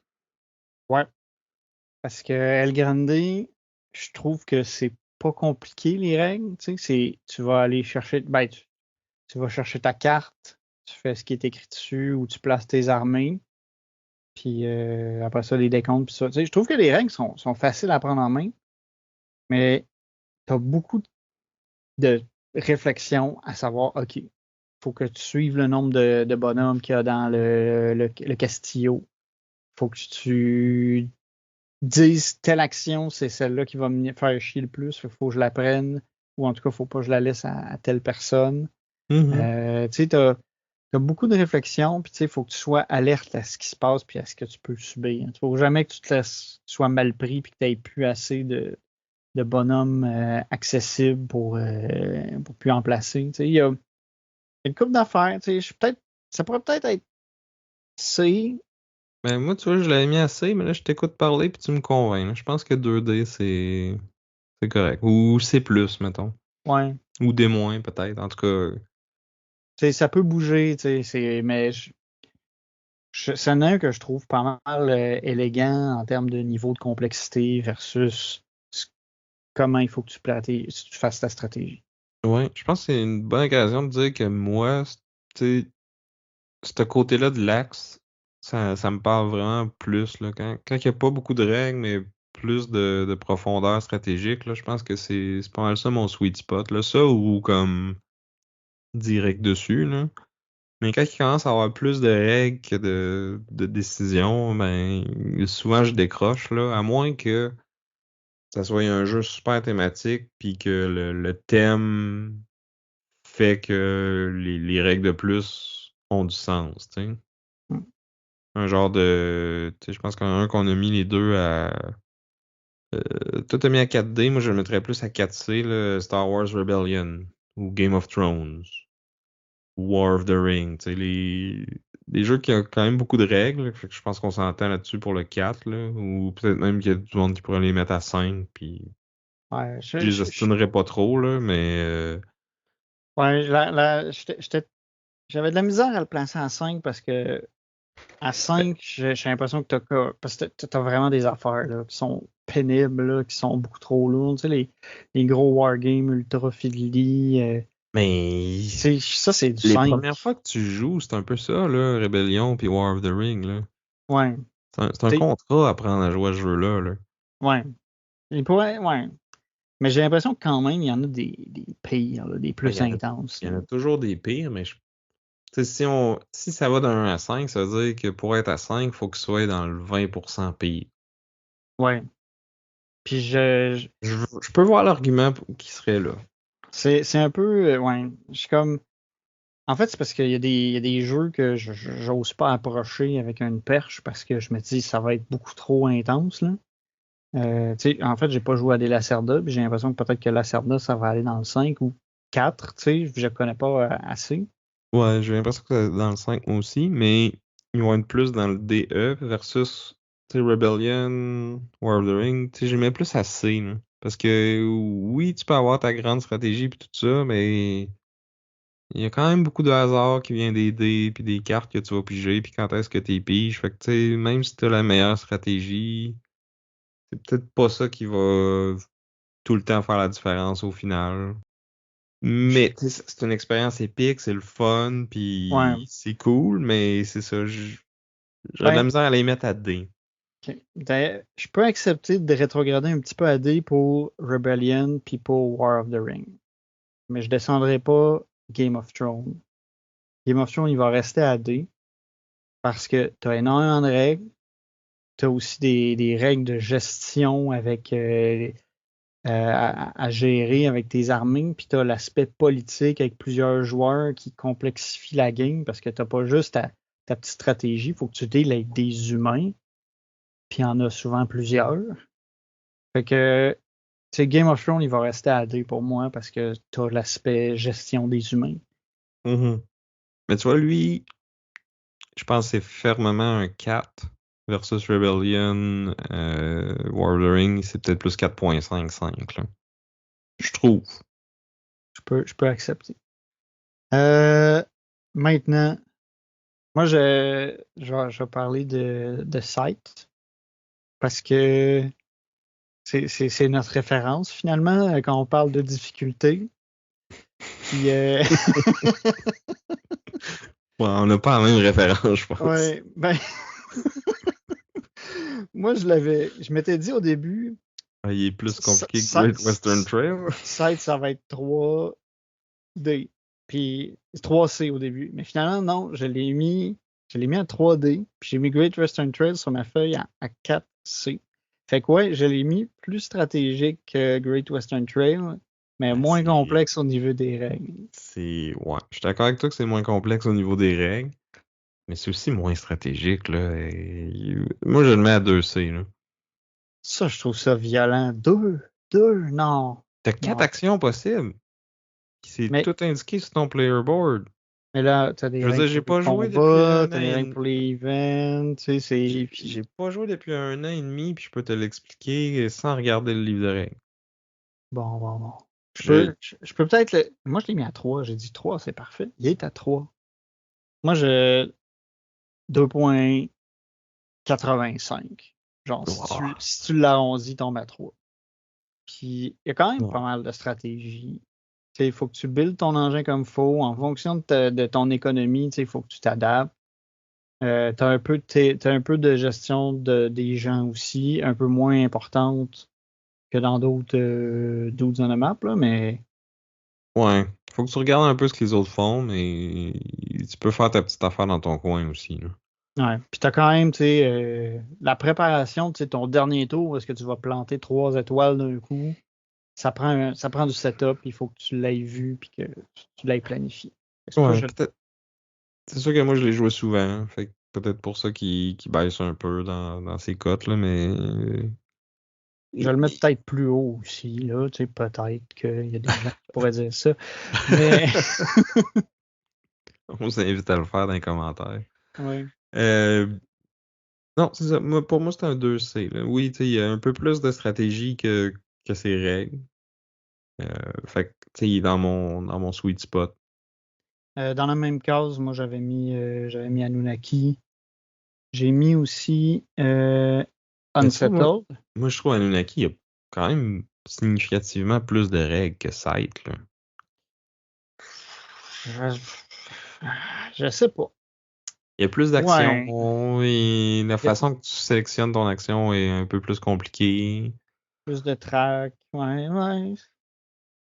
Ouais. Parce que El Grande, je trouve que c'est pas compliqué les règles. Tu sais, tu vas aller chercher, ben, tu vas chercher ta carte, tu fais ce qui est écrit dessus ou tu places tes armées. Puis après ça, les décomptes, puis ça. Tu sais, je trouve que les règles sont faciles à prendre en main, mais tu as beaucoup de réflexion à savoir, OK, faut que tu suives le nombre de bonhommes qu'il y a dans le castillo. Faut que tu dises telle action, c'est celle-là qui va me faire chier le plus, faut que je la prenne, ou en tout cas, faut pas que je la laisse à telle personne. Mhm. Tu sais, t'as beaucoup de réflexion, puis tu sais, il faut que tu sois alerte à ce qui se passe, puis à ce que tu peux subir. Il faut jamais que tu te laisses, tu sois mal pris, puis que tu n'aies plus assez de bonhommes accessibles pour plus en placer. Tu sais, il y a une couple d'affaires, tu sais, ça pourrait peut-être être C. Ben, moi, tu vois, je l'avais mis à C, mais là, je t'écoute parler puis tu me convaincs, là. Je pense que 2D, c'est correct. Ou C+, mettons. Ouais. Ou D-, peut-être. En tout cas, Tu sais, ça peut bouger, tu sais, mais c'en est un que je trouve pas mal élégant en termes de niveau de complexité versus comment il faut que tu fasses ta stratégie. ouais, je pense que c'est une bonne occasion de dire que moi, tu sais, ce côté-là de l'axe, ça me parle vraiment plus, là. Quand il n'y a pas beaucoup de règles, mais plus de profondeur stratégique, là, je pense que c'est pas mal ça mon sweet spot, là. Ça ou comme direct dessus, là. Mais quand il commence à avoir plus de règles que de décisions, ben souvent je décroche là, à moins que ça soit un jeu super thématique puis que le thème fait que les règles de plus ont du sens, tu sais. Mm. Un genre de, tu sais, je pense qu'il y en a un qu'on a mis les deux à, toi t'as mis à 4D, moi je le mettrais plus à 4C, là, Star Wars Rebellion ou Game of Thrones. War of the Ring, tu sais, les jeux qui ont quand même beaucoup de règles, fait que je pense qu'on s'entend là-dessus pour le 4, là, ou peut-être même qu'il y a du monde qui pourrait les mettre à 5, puis Ouais, je les estimerais pas trop, là, mais ouais, j'avais de la misère à le placer à 5 parce que à ben, 5, j'ai l'impression que parce que t'as vraiment des affaires là, qui sont pénibles, là, qui sont beaucoup trop lourdes. Tu sais, les gros wargames ultra fiddly. mais Ça, c'est du les 5. premières fois que tu joues, c'est un peu ça, là, Rebellion puis War of the Ring, là. Ouais. C'est un Tu sais, contrat à apprendre à jouer à ce jeu-là, là. ouais. Ouais. Mais j'ai l'impression que quand même, il y en a des pires, là, des Ben, plus intenses. il y Là. en a toujours des pires, mais tu sais, si ça va d'un 1 à 5, ça veut dire que pour être à 5, il faut que ce soit dans le 20% pire. Ouais. Puis Je peux voir l'argument qui serait là. c'est un peu, ouais, je suis comme, en fait, c'est parce qu'il y a des jeux que j'ose pas approcher avec une perche parce que je me dis ça va être beaucoup trop intense, là. Tu sais, en fait, j'ai pas joué à des Lacerda, puis j'ai l'impression que peut-être que Lacerda, ça va aller dans le 5 ou 4, tu sais, je connais pas assez. Ouais, j'ai l'impression que c'est dans le 5 moi aussi, mais ils vont être plus dans le DE versus tu sais, Rebellion, War of the Ring. Tu sais, j'aimais plus à C, là. Parce que oui, tu peux avoir ta grande stratégie puis tout ça, mais il y a quand même beaucoup de hasard qui vient des dés puis des cartes que tu vas piger puis quand est-ce que tu piges. Fait que tu sais, même si tu as la meilleure stratégie, c'est peut-être pas ça qui va tout le temps faire la différence au final. Mais tu sais, c'est une expérience épique, c'est le fun, Ouais. puis c'est cool, mais c'est ça, j'aurais de la Ben, misère à les mettre à D. ok. D'ailleurs, je peux accepter de rétrograder un petit peu à D pour Rebellion puis pour War of the Ring. Mais je descendrai pas Game of Thrones. Game of Thrones, il va rester à D parce que tu as énormément de règles. Tu as aussi des règles de gestion avec à gérer avec tes armées, puis tu as l'aspect politique avec plusieurs joueurs qui complexifie la game parce que tu n'as pas juste ta petite stratégie, il faut que tu deals avec des humains, puis il y en a souvent plusieurs. Fait que tu sais, Game of Thrones, il va rester à D pour moi parce que tu as l'aspect gestion des humains. Mhm. Mais tu vois, lui, je pense que c'est fermement un 4 versus Rebellion, War of the Ring, c'est peut-être plus 4.55, là. Je trouve. Je peux accepter. Euh, Maintenant, moi, je vais parler de Sight parce que c'est notre référence finalement quand on parle de difficulté. Puis, Ouais, on n'a pas la même référence, je pense. ouais, ben, moi, je m'étais dit au début, Ah, il est plus compliqué que Great Western Trail. Sight, ça va être 3D. Puis 3C au début. Mais finalement, non, je l'ai mis à 3D. Puis j'ai mis Great Western Trail sur ma feuille à 4C. Fait que ouais, je l'ai mis plus stratégique que Great Western Trail, mais Ben, moins complexe au niveau des règles. ouais, je suis d'accord avec toi que c'est moins complexe au niveau des règles. Mais c'est aussi moins stratégique, là. Moi, je le mets à 2C, là. Ça, je trouve ça violent. Deux, non, T'as 4 non. actions possibles. C'est Mais, tout indiqué sur ton player board. mais là, t'as des Je veux règles dire, j'ai pour les pas joué depuis combats, un t'as an des et règles demi. pour les events, tu sais, c'est. J'ai Puis, pas joué depuis un an et demi, puis je peux te l'expliquer sans regarder le livre de règles. bon. Je... Je peux peut-être moi, je l'ai mis à 3. J'ai dit 3, c'est parfait. Il est à 3. Moi, je 2.85. Genre, Wow. si tu l'arrondis, il tombe à 3. Puis, il y a quand même pas Ouais. mal de stratégies. Tu sais, il faut que tu builds ton engin comme il faut. En fonction de ton économie, tu sais, il faut que tu t'adaptes. T'as un peu de gestion des gens aussi, un peu moins importante que dans d'autres on the map, là, mais Ouais. Faut que tu regardes un peu ce que les autres font, mais tu peux faire ta petite affaire dans ton coin aussi, là. ouais. Puis t'as quand même, tu sais, la préparation, tu sais, ton dernier tour, est-ce que tu vas planter 3 étoiles d'un coup? Ça prend du setup, il faut que tu l'aies vu puis que tu l'aies planifié. C'est pour ça Ouais, que peut-être. C'est sûr que moi, je l'ai joué souvent. Fait que peut-être pour ça qu'il baisse un peu dans ses cotes, là, mais. je le mets peut-être plus haut aussi, là, tu sais, peut-être qu'il y a des gens qui pourraient dire ça. Mais, On s'invite à le faire dans les commentaires. ouais. Euh, non, c'est ça. Pour moi, c'est un 2C, là. Oui, tu sais, il y a un peu plus de stratégie que ses règles. Fait que, tu sais, il est dans mon sweet spot. Dans la même case, moi, j'avais mis Anunnaki. J'ai mis aussi Mais tu vois, Unsettled. moi, je trouve Anunnaki, il y a quand même significativement plus de règles que Scythe, là. Je, je sais pas. Il y a plus Ouais, d'actions et la il y a façon que tu sélectionnes ton action est un peu plus compliquée. plus de tracks. Ouais.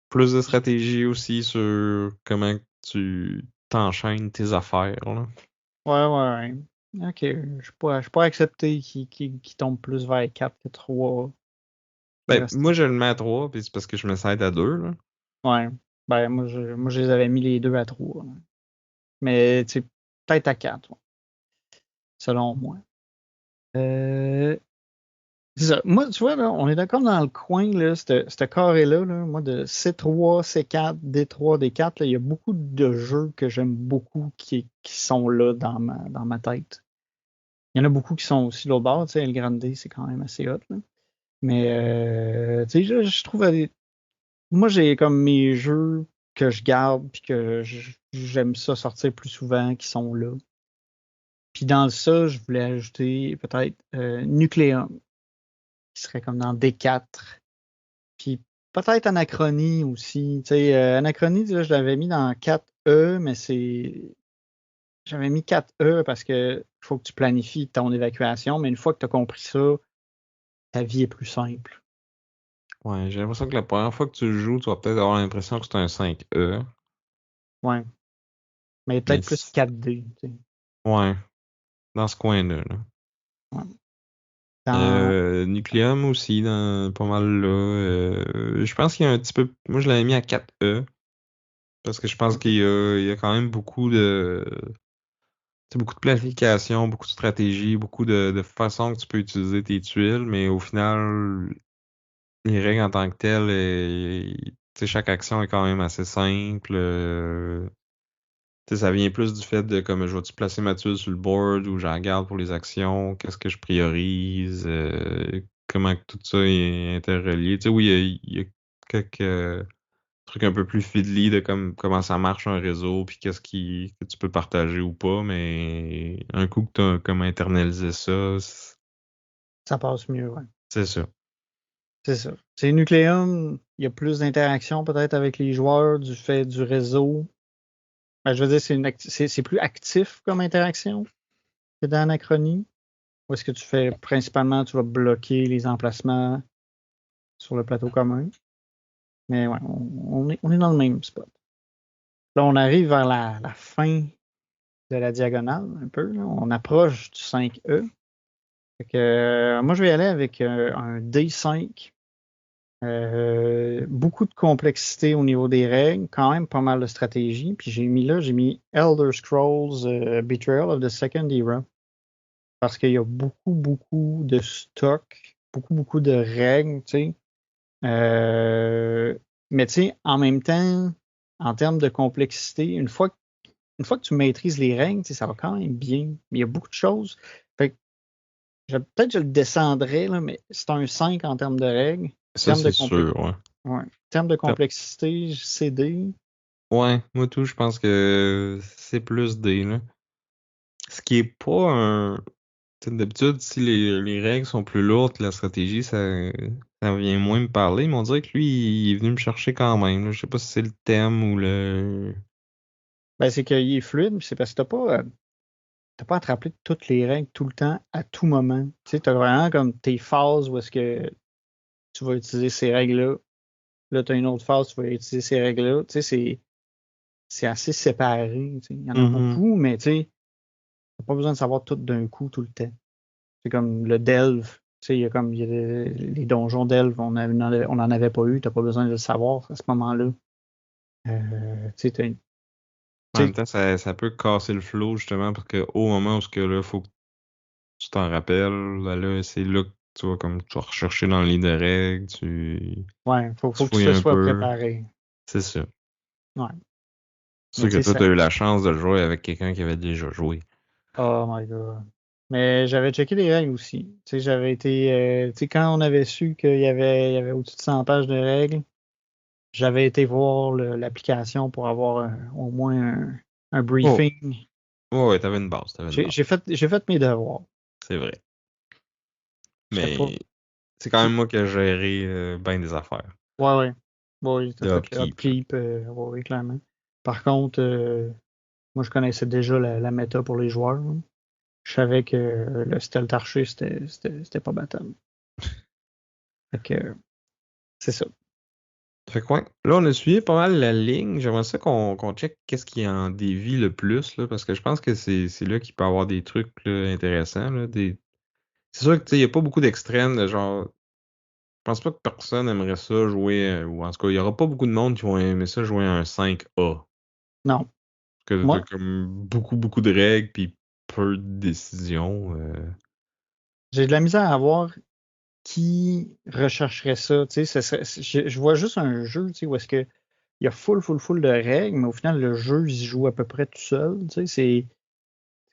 Plus de stratégie aussi sur comment tu t'enchaînes tes affaires, là. Ouais. Ok, je peux pas accepter qu'il tombe plus vers 4 que 3. Il Ben, reste... moi, je le mets à 3, puis c'est parce que je me sers à 2, là. Ouais. Ben, moi, je les avais mis les deux à 3. Là. Mais, tu sais, peut-être à 4, ouais, selon moi. Euh, c'est ça. Moi, tu vois, là, on est d'accord dans le coin, là, ce carré-là, là, moi, de C3, C4, D3, D4, là, il y a beaucoup de jeux que j'aime beaucoup qui sont là dans ma tête. Il y en a beaucoup qui sont aussi de l'autre bord, tu sais, El Grande, c'est quand même assez hot, là. Mais, tu sais, je trouve, moi, j'ai comme mes jeux que je garde puis que j'aime ça sortir plus souvent qui sont là. Puis dans ça, je voulais ajouter peut-être Nucleum, qui serait comme dans D4. Puis peut-être Anachronie aussi. Tu sais, Anachronie, là, je l'avais mis dans 4E, mais c'est. J'avais mis 4E parce que faut que tu planifies ton évacuation, mais une fois que tu as compris ça, ta vie est plus simple. Ouais, j'ai l'impression que la première fois que tu le joues, tu vas peut-être avoir l'impression que c'est un 5E. Ouais. Mais Mais peut-être plus 4D. Tu sais. ouais, dans ce coin-là, là. Ouais. Dans... Nucleum aussi, dans, pas mal là. Je pense qu'il y a un petit peu. Moi, je l'avais mis à 4E. Parce que je pense qu'il y a quand même beaucoup de planification, beaucoup de stratégie, beaucoup de façons que tu peux utiliser tes tuiles, mais au final, les règles en tant que telles, tu sais, chaque action est quand même assez simple. Tu sais, ça vient plus du fait de comme je vais-tu placer ma tuile sur le board ou j'en garde pour les actions, qu'est-ce que je priorise, comment que tout ça est interrelié. Tu sais, oui, il y a quelques truc un peu plus fiddly de comment ça marche un réseau, puis que tu peux partager ou pas, mais un coup que tu as comme internalisé ça, Ça passe mieux, ouais. c'est ça. C'est ça. C'est Nucleum, il y a plus d'interaction peut-être avec les joueurs du fait du réseau. Ben, je veux dire, c'est plus actif comme interaction que dans Anachronie. Ou est-ce que tu fais principalement, tu vas bloquer les emplacements sur le plateau commun. Mais ouais, on est dans le même spot. Là, on arrive vers la fin de la diagonale, un peu. Là. On approche du 5E. Fait que, moi, je vais y aller avec un D5. Beaucoup de complexité au niveau des règles, quand même pas mal de stratégie. Puis j'ai mis Elder Scrolls Betrayal of the Second Era. Parce qu'il y a beaucoup de stock, beaucoup de règles, tu sais. Mais tu sais, en même temps, en termes de complexité, une fois que tu maîtrises les règles, tu sais, ça va quand même bien. Mais il y a beaucoup de choses. Fait que peut-être que je le descendrais, là, mais c'est un 5 en termes de règles. En Ça, termes de, c'est sûr, ouais. ouais. En termes de Comme- complexité, c'est D. Ouais, moi tout, je pense que c'est plus D, là. Ce qui est pas un. Tu sais, d'habitude, si les règles sont plus lourdes, la stratégie, ça vient moins me parler, mais on dirait que lui, il est venu me chercher quand même, là. Je sais pas si c'est le thème ou le. Ben, c'est qu'il est fluide, c'est parce que t'as pas à te rappeler de toutes les règles tout le temps, à tout moment. Tu sais, t'as vraiment comme tes phases où est-ce que tu vas utiliser ces règles-là. Là, tu as une autre phase, tu vas utiliser ces règles-là. Tu sais, c'est assez séparé. Tu sais. Il y en a Mhm. beaucoup, mais tu sais, t'as pas besoin de savoir tout d'un coup, tout le temps. C'est comme le delve. Tu sais, il y a les donjons delve, on en avait pas eu, t'as pas besoin de le savoir à ce moment-là. Tu sais, En même temps, ça peut casser le flow, justement, parce que au moment où ce que là, faut que tu t'en rappelles, là, c'est là que tu vas comme tu vas rechercher dans le livre de règles, ouais, tu faut que fouilles tu te un sois peu. préparé. C'est ça. Ouais. C'est Mais sûr tu que sais, toi, tu as eu la chance de le jouer avec quelqu'un qui avait déjà joué. oh my God. Mais j'avais checké les règles aussi. Tu sais, j'avais été. Tu sais, quand on avait su il y avait au-dessus de 100 pages de règles, j'avais été voir l'application pour avoir au moins un Oh, briefing. oh ouais, t'avais une base, t'avais une base. J'ai fait mes devoirs. C'est vrai. J'étais pas. Mais c'est quand même moi qui ai géré bien des affaires. Ouais, ouais. Ouais, t'as De fait le upkeep, là. upkeep, ouais, ouais, clairement. Par contre, moi, je connaissais déjà la méta pour les joueurs. Là. Je savais que le stealth archer, c'était pas battable. Fait que, c'est ça. Fait que ouais, là, on a suivi pas mal la ligne. J'aimerais ça qu'on check qu'est-ce qui en dévie le plus, là, parce que je pense que c'est là qu'il peut y avoir des trucs là, intéressants. Là, c'est sûr que tu sais, il n'y a pas beaucoup d'extrêmes de genre. pense pas que personne aimerait ça jouer, ou en tout cas, il y aura pas beaucoup de monde qui vont aimer ça jouer un 5A. Non. Parce que t'as Moi, comme beaucoup de règles puis peu de décisions. j'ai de la misère à voir qui rechercherait ça. Tu sais, je vois juste un jeu, tu sais, où est-ce que il y a full de règles, mais au final, le jeu, il se joue à peu près tout seul. Tu sais, c'est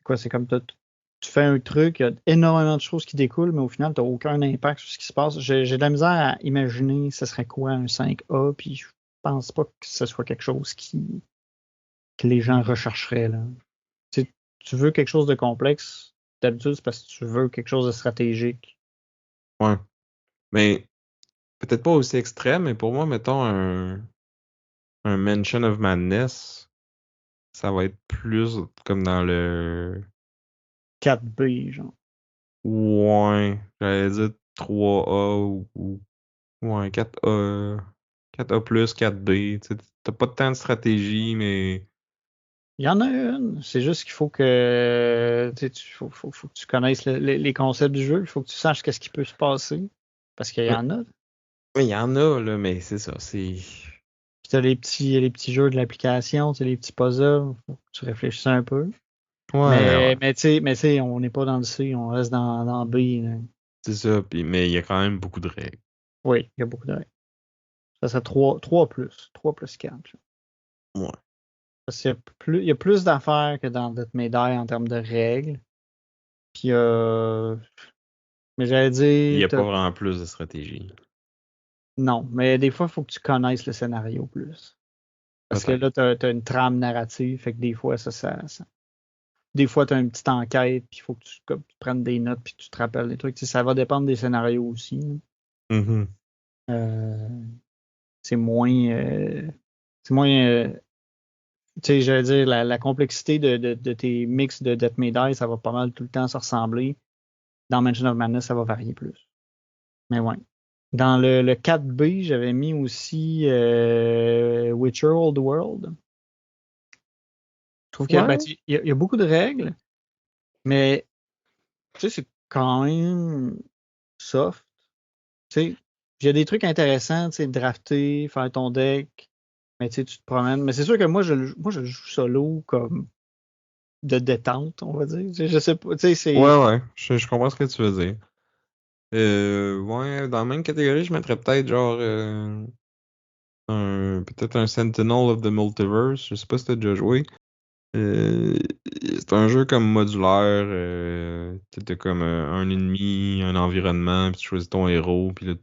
quoi? C'est comme tu fais un truc, il y a énormément de choses qui découlent, mais au final, tu n'as aucun impact sur ce qui se passe. J'ai de la misère à imaginer ce serait quoi un 5A, puis je pense pas que ce soit quelque chose que les gens rechercheraient, là. Tu sais, tu veux quelque chose de complexe, d'habitude, c'est parce que tu veux quelque chose de stratégique. Ouais. Mais peut-être pas aussi extrême, mais pour moi, mettons un Mansion of Madness, ça va être plus comme dans le 4B, genre. ouais, j'allais dire 3A ou ouais, 4A, 4A plus, 4B. Tu sais, t'as pas tant de stratégie, mais Il y en a une, c'est juste qu'il faut que tu sais, faut que tu connaisses les concepts du jeu, il faut que tu saches qu'est-ce qui peut se passer, parce qu'il y mais en a. mais il y en a, là, mais c'est ça, c'est. Puis t'as les petits jeux de l'application, tu sais, les petits puzzles, faut que tu réfléchisses un peu. Ouais, ouais. Mais tu sais, on n'est pas dans le C, on reste dans B, là. C'est ça, mais il y a quand même beaucoup de règles. Oui, il y a beaucoup de règles. Ça serait 3 plus 4. Ouais. Parce qu'il y a plus d'affaires que dans Death May Die en termes de règles. Puis, mais j'allais Il n'y dire, a pas vraiment plus de stratégie. non, mais des fois, il faut que tu connaisses le scénario plus. Parce que Peut-être. là, tu as une trame narrative, fait que des fois, des fois, tu as une petite enquête, puis il faut que comme, tu prennes des notes, puis que tu te rappelles des trucs. Tu sais, ça va dépendre des scénarios aussi, là. Mhm. Euh, c'est moins. C'est moins. Tu sais, j'allais dire, la complexité de tes mix de Death May Die, ça va pas mal tout le temps se ressembler. Dans Mansion of Madness, ça va varier plus. Mais ouais. Dans le 4B, j'avais mis aussi Witcher Old World. Je trouve que ben, Ouais. il y a beaucoup de règles, mais tu sais, c'est quand même soft. Tu sais, il y a des trucs intéressants, tu sais, drafter, faire ton deck, mais tu sais, tu te promènes. Mais c'est sûr que moi, je le joue solo comme de détente, on va dire. Je sais pas, tu sais, Ouais, ouais. Je comprends ce que tu veux dire. Ouais, dans la même catégorie, je mettrais peut-être genre peut-être un Sentinel of the Multiverse. Je sais pas si t'as déjà joué. Euh, c'est un jeu comme modulaire. T'as comme un ennemi, un environnement, puis tu choisis ton héros, puis là,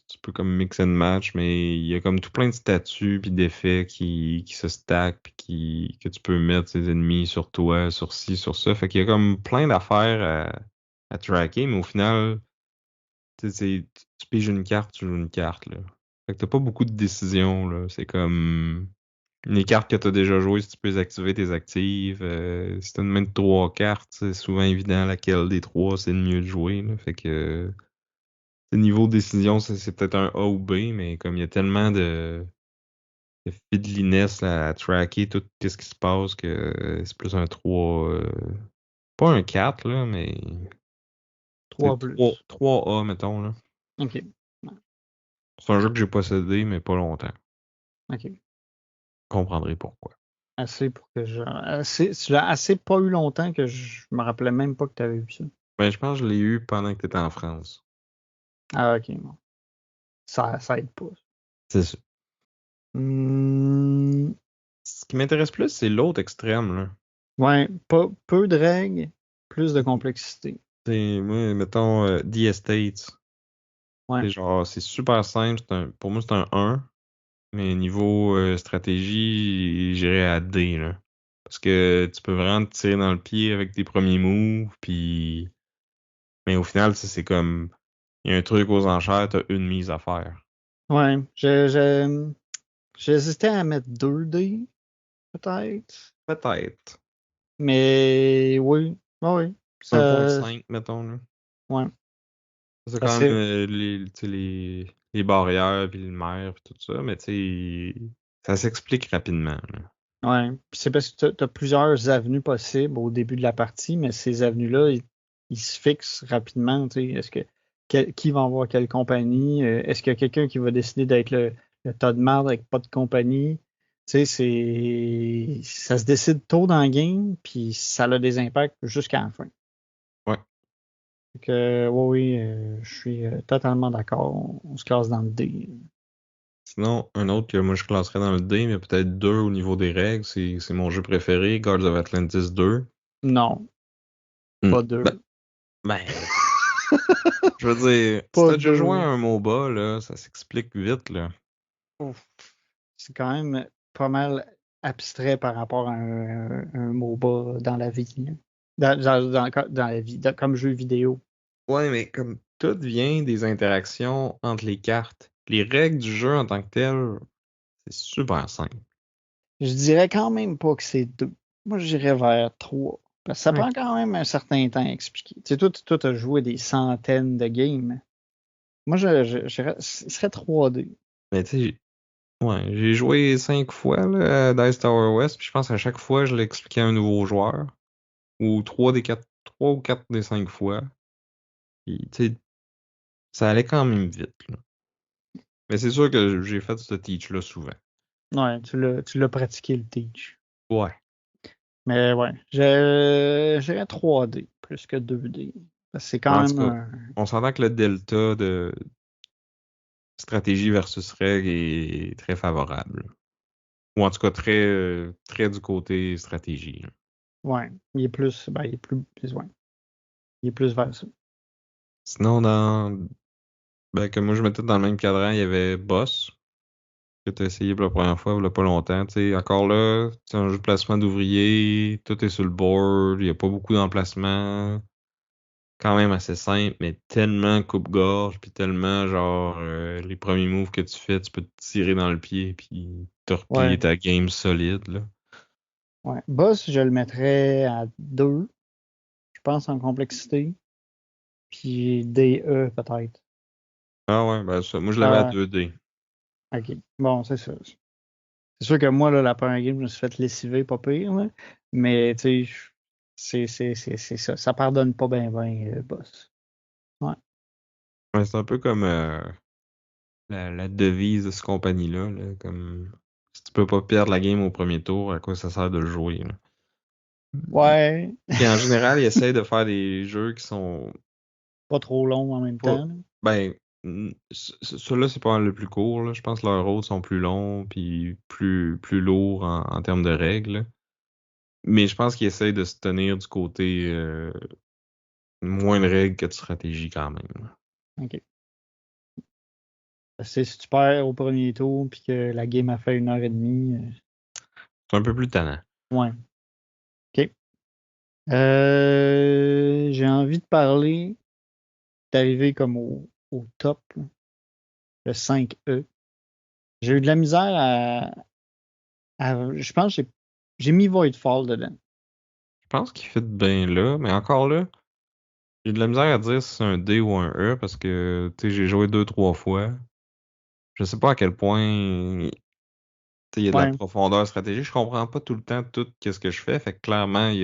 tu peux comme mix and match, mais il y a comme tout plein de statuts puis d'effets qui se stackent, puis que tu peux mettre ces ennemis sur toi, sur ci, sur ça. Fait qu'il y a comme plein d'affaires à tracker, mais au final, tu piges une carte, tu joues une carte, là. Fait que t'as pas beaucoup de décisions, là. C'est comme les cartes que tu as déjà jouées, si tu peux les activer, tes actives. Si t'as une main de 3 cartes, c'est souvent évident laquelle des trois c'est le mieux de jouer, là. Fait que niveau décision, c'est peut-être un A ou B, mais comme il y a tellement de fideliness là, à tracker tout ce qui se passe que c'est plus un 3 pas un 4 là, mais c'est 3 plus. 3A, mettons, là. OK. C'est un jeu que j'ai possédé, mais pas longtemps. OK. Vous comprendrez pourquoi. Assez pour que je. Tu l'as assez pas eu longtemps que je me rappelais même pas que tu avais vu ça. Ben, je pense que je l'ai eu pendant que tu étais en France. Ah, OK, bon. Ça aide pas. C'est ça. Hmm, Ce qui m'intéresse plus, c'est l'autre extrême, là. ouais, peu de règles, plus de complexité. C'est, moi, mettons, The Estates. Ouais, C'est genre, c'est super simple. Pour moi, c'est un 1. Mais niveau stratégie, j'irais à D, là. Parce que tu peux vraiment te tirer dans le pied avec tes premiers moves, puis. Mais au final, tu sais, c'est comme. Il y a un truc aux enchères, t'as une mise à faire. ouais. J'hésitais à mettre 2D, peut-être. Peut-être. Mais oui, ouais, oui. un point Ça, cinq mettons, là. ouais. C'est Parce quand même que, tu sais, les barrières, puis le maire, puis tout ça, mais tu sais, ça s'explique rapidement, là. ouais. Puis c'est parce que tu as plusieurs avenues possibles au début de la partie, mais ces avenues-là, ils se fixent rapidement. Tu sais. Est-ce que qui va avoir quelle compagnie. Est-ce qu'il y a quelqu'un qui va décider d'être le tas de marde avec pas de compagnie? Tu sais, ça se décide tôt dans le game, puis ça a des impacts jusqu'à la fin. Ouais. Donc, oui, je suis totalement d'accord. On se classe dans le D. Sinon, un autre que moi je classerais dans le D, mais peut-être 2 au niveau des règles, c'est mon jeu préféré, Guards of Atlantis 2. Non, Hmm. pas Ben, deux. ben, je veux dire, si Pas t'as déjà joué à deux. un MOBA, là, ça s'explique vite, là. Ouf. C'est quand même pas mal abstrait par rapport à un MOBA dans la vie, hein. Dans la vie, comme jeu vidéo. Ouais, mais comme tout vient des interactions entre les cartes, les règles du jeu en tant que tel, c'est super simple. Je dirais quand même pas que c'est deux. Moi, j'irais vers trois. Parce que ça Ouais. prend quand même un certain temps à expliquer. Tu sais, toi, t'as joué des centaines de games. Moi, ce serait 3D. Mais tu sais, ouais, j'ai joué 5 fois là, à Dice Tower West, puis je pense qu'à chaque fois, je l'expliquais à un nouveau joueur, ou 3 ou 4 des 5 fois. Puis, tu sais, ça allait quand même vite, là. Mais c'est sûr que j'ai fait ce teach-là souvent. Ouais, tu l'as pratiqué le teach. Ouais. Mais ouais, j'irais 3D plus que 2D. Parce que c'est Mais quand en tout même cas, un. on s'entend que le delta de stratégie versus règle est très favorable. Ou en tout cas, très du côté stratégie, là. Ouais, il est plus. Ben, il est ouais, il est plus vers ça. Sinon, ben, que moi je mettais dans le même cadran, il y avait Boss, que tu as essayé pour la première fois il y a pas longtemps. Tu sais, encore là, c'est un jeu de placement d'ouvriers, tout est sur le board, il n'y a pas beaucoup d'emplacements. Quand même assez simple, mais tellement coupe-gorge, puis tellement genre les premiers moves que tu fais, tu peux te tirer dans le pied, puis te replier Ouais, ta game solide, là. ouais. Boss, je le mettrais à 2, je pense, en complexité. Puis DE, peut-être. Ah ouais, ben ça, moi je l'avais à Ah, 2D. ok. Bon, c'est ça. C'est sûr que moi, là, la première game, je me suis fait lessiver, pas pire, là. Mais, tu sais, c'est ça. Ça pardonne pas bien, bien, Boss. Ouais. Ouais, c'est un peu comme la devise de cette compagnie-là, là, comme si tu peux pas perdre la game au premier tour, à quoi ça sert de le jouer, là. Ouais. Puis en général, ils essayent de faire des jeux qui sont Pas trop long en même pas. temps, là. Ben, ceux-là, c'est pas mal le plus court, là. Je pense que leurs rôles sont plus longs puis plus lourds en termes de règles. Mais je pense qu'ils essayent de se tenir du côté moins de règles que de stratégie quand même. OK. Si tu perds au premier tour puis que la game a fait 1 heure et demie, C'est un peu plus tannant. ouais. OK. J'ai envie de parler d'arriver comme au top, là, le 5E. J'ai eu de la misère je pense que j'ai mis Voidfall dedans. Je pense qu'il fit bien là, mais encore là, j'ai de la misère à dire si c'est un D ou un E parce que tu sais, j'ai joué 2, 3 fois. Je sais pas à quel point tu sais, il y a de la Ouais, profondeur stratégique. Je comprends pas tout le temps tout ce que je fais. Fait que clairement, il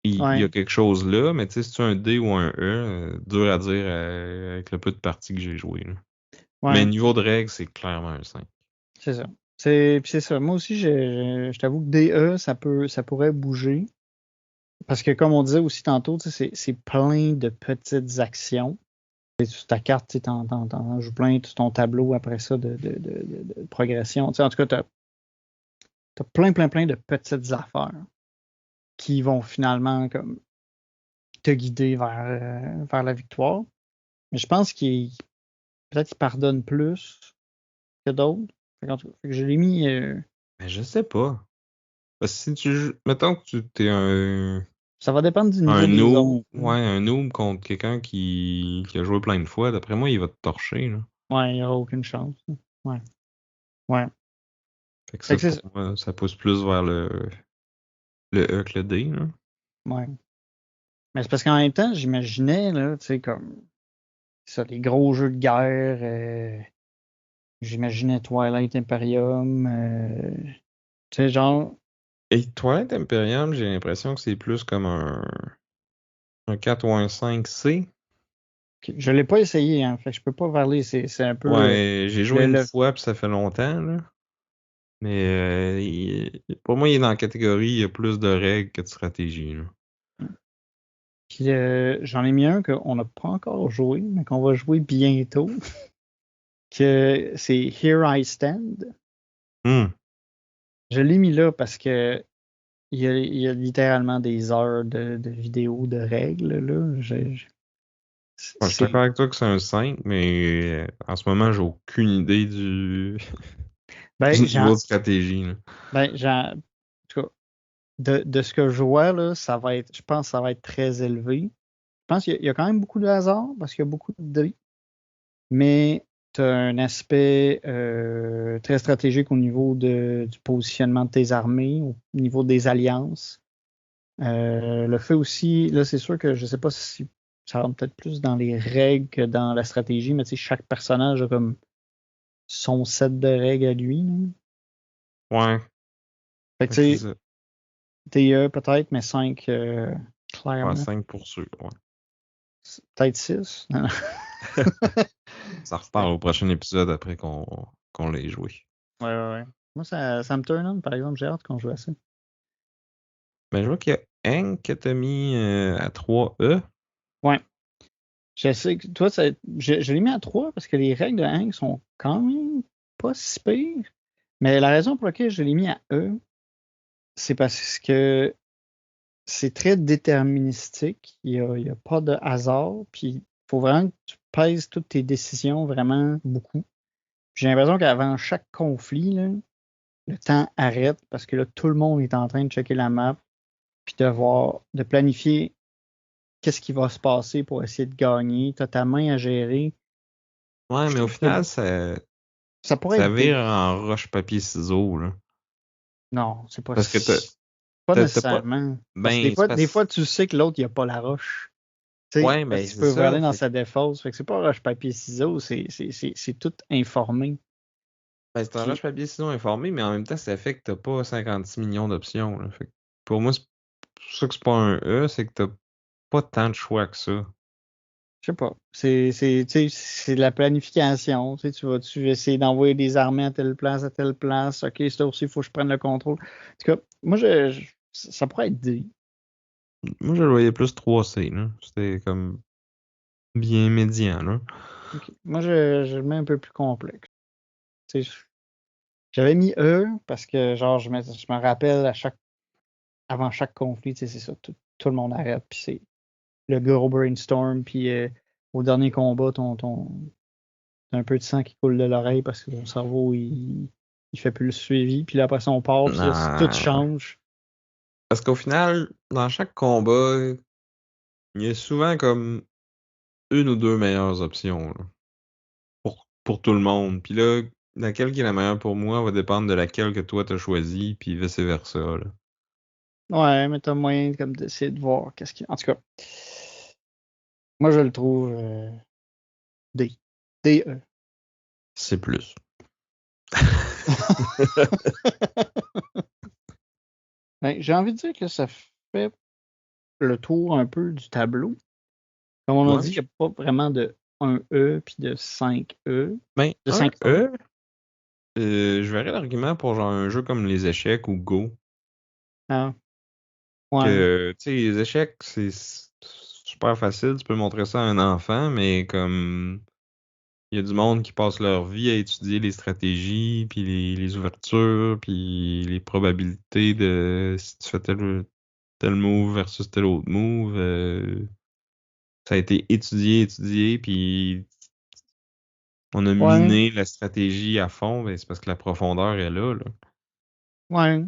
y a ouais, quelque chose là, mais tu sais, si c'est un D ou un E, dur à dire avec le peu de parties que j'ai joué, là. Mais ouais, niveau de règles, c'est clairement un 5. c'est ça. Puis c'est ça. Moi aussi, je t'avoue que DE, ça pourrait bouger. Parce que comme on disait aussi tantôt, tu sais, c'est plein de petites actions. Et sur ta carte, tu t'en joues plein, sur ton tableau après ça de progression. Tu sais, en tout cas, t'as plein, plein, plein de petites affaires qui vont finalement comme te guider vers la victoire. Mais je pense qu'il peut-être qu'il pardonne plus que d'autres. Fait que je l'ai mis. Mais je sais pas. Parce que si tu joues, mettons que tu t'es Ça va dépendre du un niveau des noob, autres, hein. ouais, un noob contre quelqu'un qui a joué plein de fois, d'après moi, il va te torcher, là. Ouais, il n'y aura aucune chance, hein. Ouais. Ouais. Fait que Fait ça, que c'est pour ça. moi, ça pousse plus vers le E que le D, là. Ouais. Mais c'est parce qu'en même temps, j'imaginais, là, tu sais, comme ça, les gros jeux de guerre. J'imaginais Twilight Imperium. Tu sais, genre. Et Twilight Imperium, j'ai l'impression que c'est plus comme un 4 ou un 5C. Je l'ai pas essayé, hein, fait que je peux pas parler. C'est un peu Ouais, j'ai joué une le- fois, puis ça fait longtemps, là. Mais pour moi, il est dans la catégorie, il y a plus de règles que de stratégie, là. Puis j'en ai mis un qu'on n'a pas encore joué, mais qu'on va jouer bientôt. Que c'est Here I Stand. Hmm. Je l'ai mis là parce que il y a littéralement des heures de vidéos de règles, là. Ouais, je suis d'accord C'est. avec toi que c'est un 5, mais en ce moment, j'ai aucune idée du Ben, niveau de stratégie, là. en tout cas, de ce que je vois, là, je pense que ça va être très élevé. Je pense qu'il y a quand même beaucoup de hasard parce qu'il y a beaucoup de dés, mais tu as un aspect très stratégique au niveau du positionnement de tes armées, au niveau des alliances. Le fait aussi, là, c'est sûr que je sais pas si ça rentre peut-être plus dans les règles que dans la stratégie, mais tu sais, chaque personnage a comme son set de règles à lui, là. Ouais, Fait que fait tu que c'est sais, ça. TE peut-être, mais 5 Ouais, clairement. 5 pour sûr, ouais. Peut-être 6. Ça reparle au prochain épisode après qu'on l'ait joué. Ouais, ouais, ouais. Moi, ça me turn on, par exemple. J'ai hâte qu'on joue à ça. Ben, je vois qu'il y a Hank que t'as mis à 3E. Ouais. Je sais que toi, je l'ai mis à 3 parce que les règles de Hank sont quand même pas si pires. Mais la raison pour laquelle je l'ai mis à E, c'est parce que c'est très déterministique. Il y a pas de hasard. Puis il faut vraiment que tu pèses toutes tes décisions vraiment beaucoup. J'ai l'impression qu'avant chaque conflit, là, le temps arrête parce que là, tout le monde est en train de checker la map puis de planifier qu'est-ce qui va se passer pour essayer de gagner. Tu as ta main à gérer. Ouais, Je mais au trouve que final, ça pourrait ça être vire en roche-papier-ciseaux, là. Non, c'est pas, Parce que pas t'as pas. nécessairement. Parce que Ben, c'est des fois, parce. tu sais que l'autre, il a pas la roche. Tu sais, Ouais, parce ben, qu'il c'est peut ça. aller dans sa défausse. Fait que c'est pas roche, papier, ciseaux, c'est tout informé. Ben, c'est un Puis, roche-papier-ciseaux informé, mais en même temps, ça fait que t'as pas 56 millions d'options, là. Fait que pour moi, c'est pour ça que c'est pas un E, c'est que t'as pas tant de choix que ça. je sais pas. Tu sais, c'est de la planification. Tu sais, tu vas essayer d'envoyer des armées à telle place, à telle place. OK, c'est aussi, il faut que je prenne le contrôle. En tout cas, moi, ça pourrait être dit. Moi, je le voyais plus 3C, là. C'était comme bien médian, là. OK. Moi, je le mets un peu plus complexe. Tu sais, j'avais mis E parce que, genre, je me rappelle avant chaque conflit, tu sais, c'est ça, tout le monde arrête, puis c'est le gros brainstorm, puis au dernier combat, t'as un peu de sang qui coule de l'oreille parce que ton cerveau, il fait plus le suivi, puis là, après ça, on part, puis là, tout Non. change. Parce qu'au final, dans chaque combat, il y a souvent comme une ou deux meilleures options, là, pour tout le monde. Puis là, laquelle qui est la meilleure pour moi va dépendre de laquelle que toi t'as choisi, puis vice-versa, là. Ouais, mais t'as moyen comme d'essayer de voir qu'est-ce qu'il. En tout cas, moi, je le trouve D. DE. C'est plus. Ben, j'ai envie de dire que ça fait le tour un peu du tableau. Comme on a Ouais. dit, il n'y a pas vraiment de 1E puis de 5E. Ben, De un 5A. E, je verrais l'argument pour genre un jeu comme les échecs ou Go. Ah, ouais. Que, tu sais, les échecs, c'est super facile, tu peux montrer ça à un enfant, mais comme il y a du monde qui passe leur vie à étudier les stratégies, puis les ouvertures, puis les probabilités de si tu fais tel move versus tel autre move. Ça a été étudié, puis on a Ouais. miné la stratégie à fond, ben, c'est parce que la profondeur est là, là. Ouais.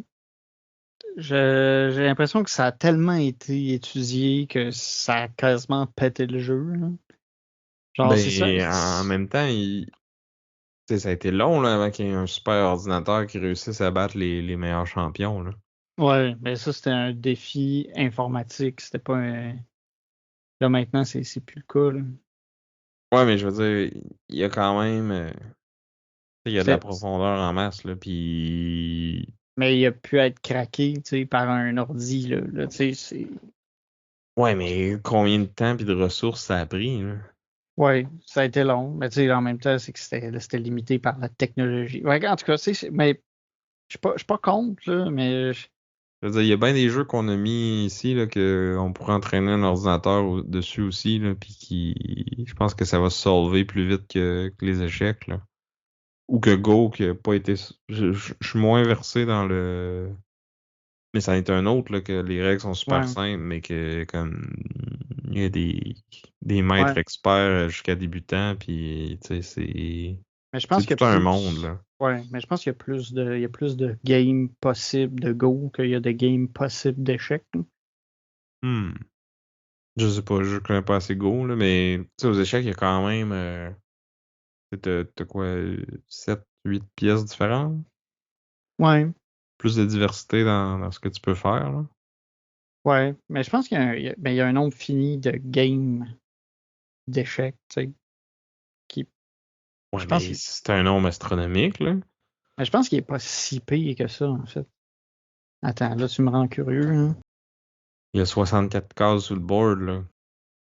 J'ai l'impression que ça a tellement été étudié que ça a quasiment pété le jeu, là. Genre, c'est ça. Ben, en même temps, tu sais, ça a été long là, avant qu'il y ait un super ordinateur qui réussisse à battre les meilleurs champions, là. Ouais, mais ça, c'était un défi informatique. C'était pas un. Là, maintenant, c'est plus le cas, là. Ouais, mais je veux dire, il y a quand même, il y a de la C'était- profondeur en masse, là, puis Mais il a pu être craqué, tu sais, par un ordi, là. Là, tu sais, c'est. ouais, mais combien de temps puis de ressources ça a pris, là? Ouais, ça a été long, mais tu sais, en même temps, c'est que c'était limité par la technologie. Ouais, en tout cas, mais je suis pas contre, là, mais Je veux dire, il y a bien des jeux qu'on a mis ici, là, qu'on pourrait entraîner un ordinateur dessus aussi, là, puis je pense que ça va se solver plus vite que les échecs, là. Ou que Go, qui a pas été, je suis moins versé dans mais ça en est un autre, là, que les règles sont super ouais, simples, mais que, comme, il y a des ouais. maîtres experts jusqu'à débutants, puis, tu sais, Mais je c'est pense qu'il y a tout un monde, plus. là. Ouais, mais je pense qu'il y a il y a plus de games possibles de Go qu'il y a de games possibles d'échecs, là. Hmm. Je sais pas, je connais pas assez Go, là, mais, tu sais, aux échecs, il y a quand même, t'as quoi, 7, 8 pièces différentes? Ouais, Plus de diversité dans ce que tu peux faire, là. ouais. Mais je pense qu'il y a un nombre fini de games d'échecs, tu sais, qui. Ouais, Je pense mais qu'il c'est un nombre astronomique, là. mais je pense qu'il est pas si pire que ça, en fait. Attends, là, tu me rends curieux, hein. Il y a 64 cases sur le board, là.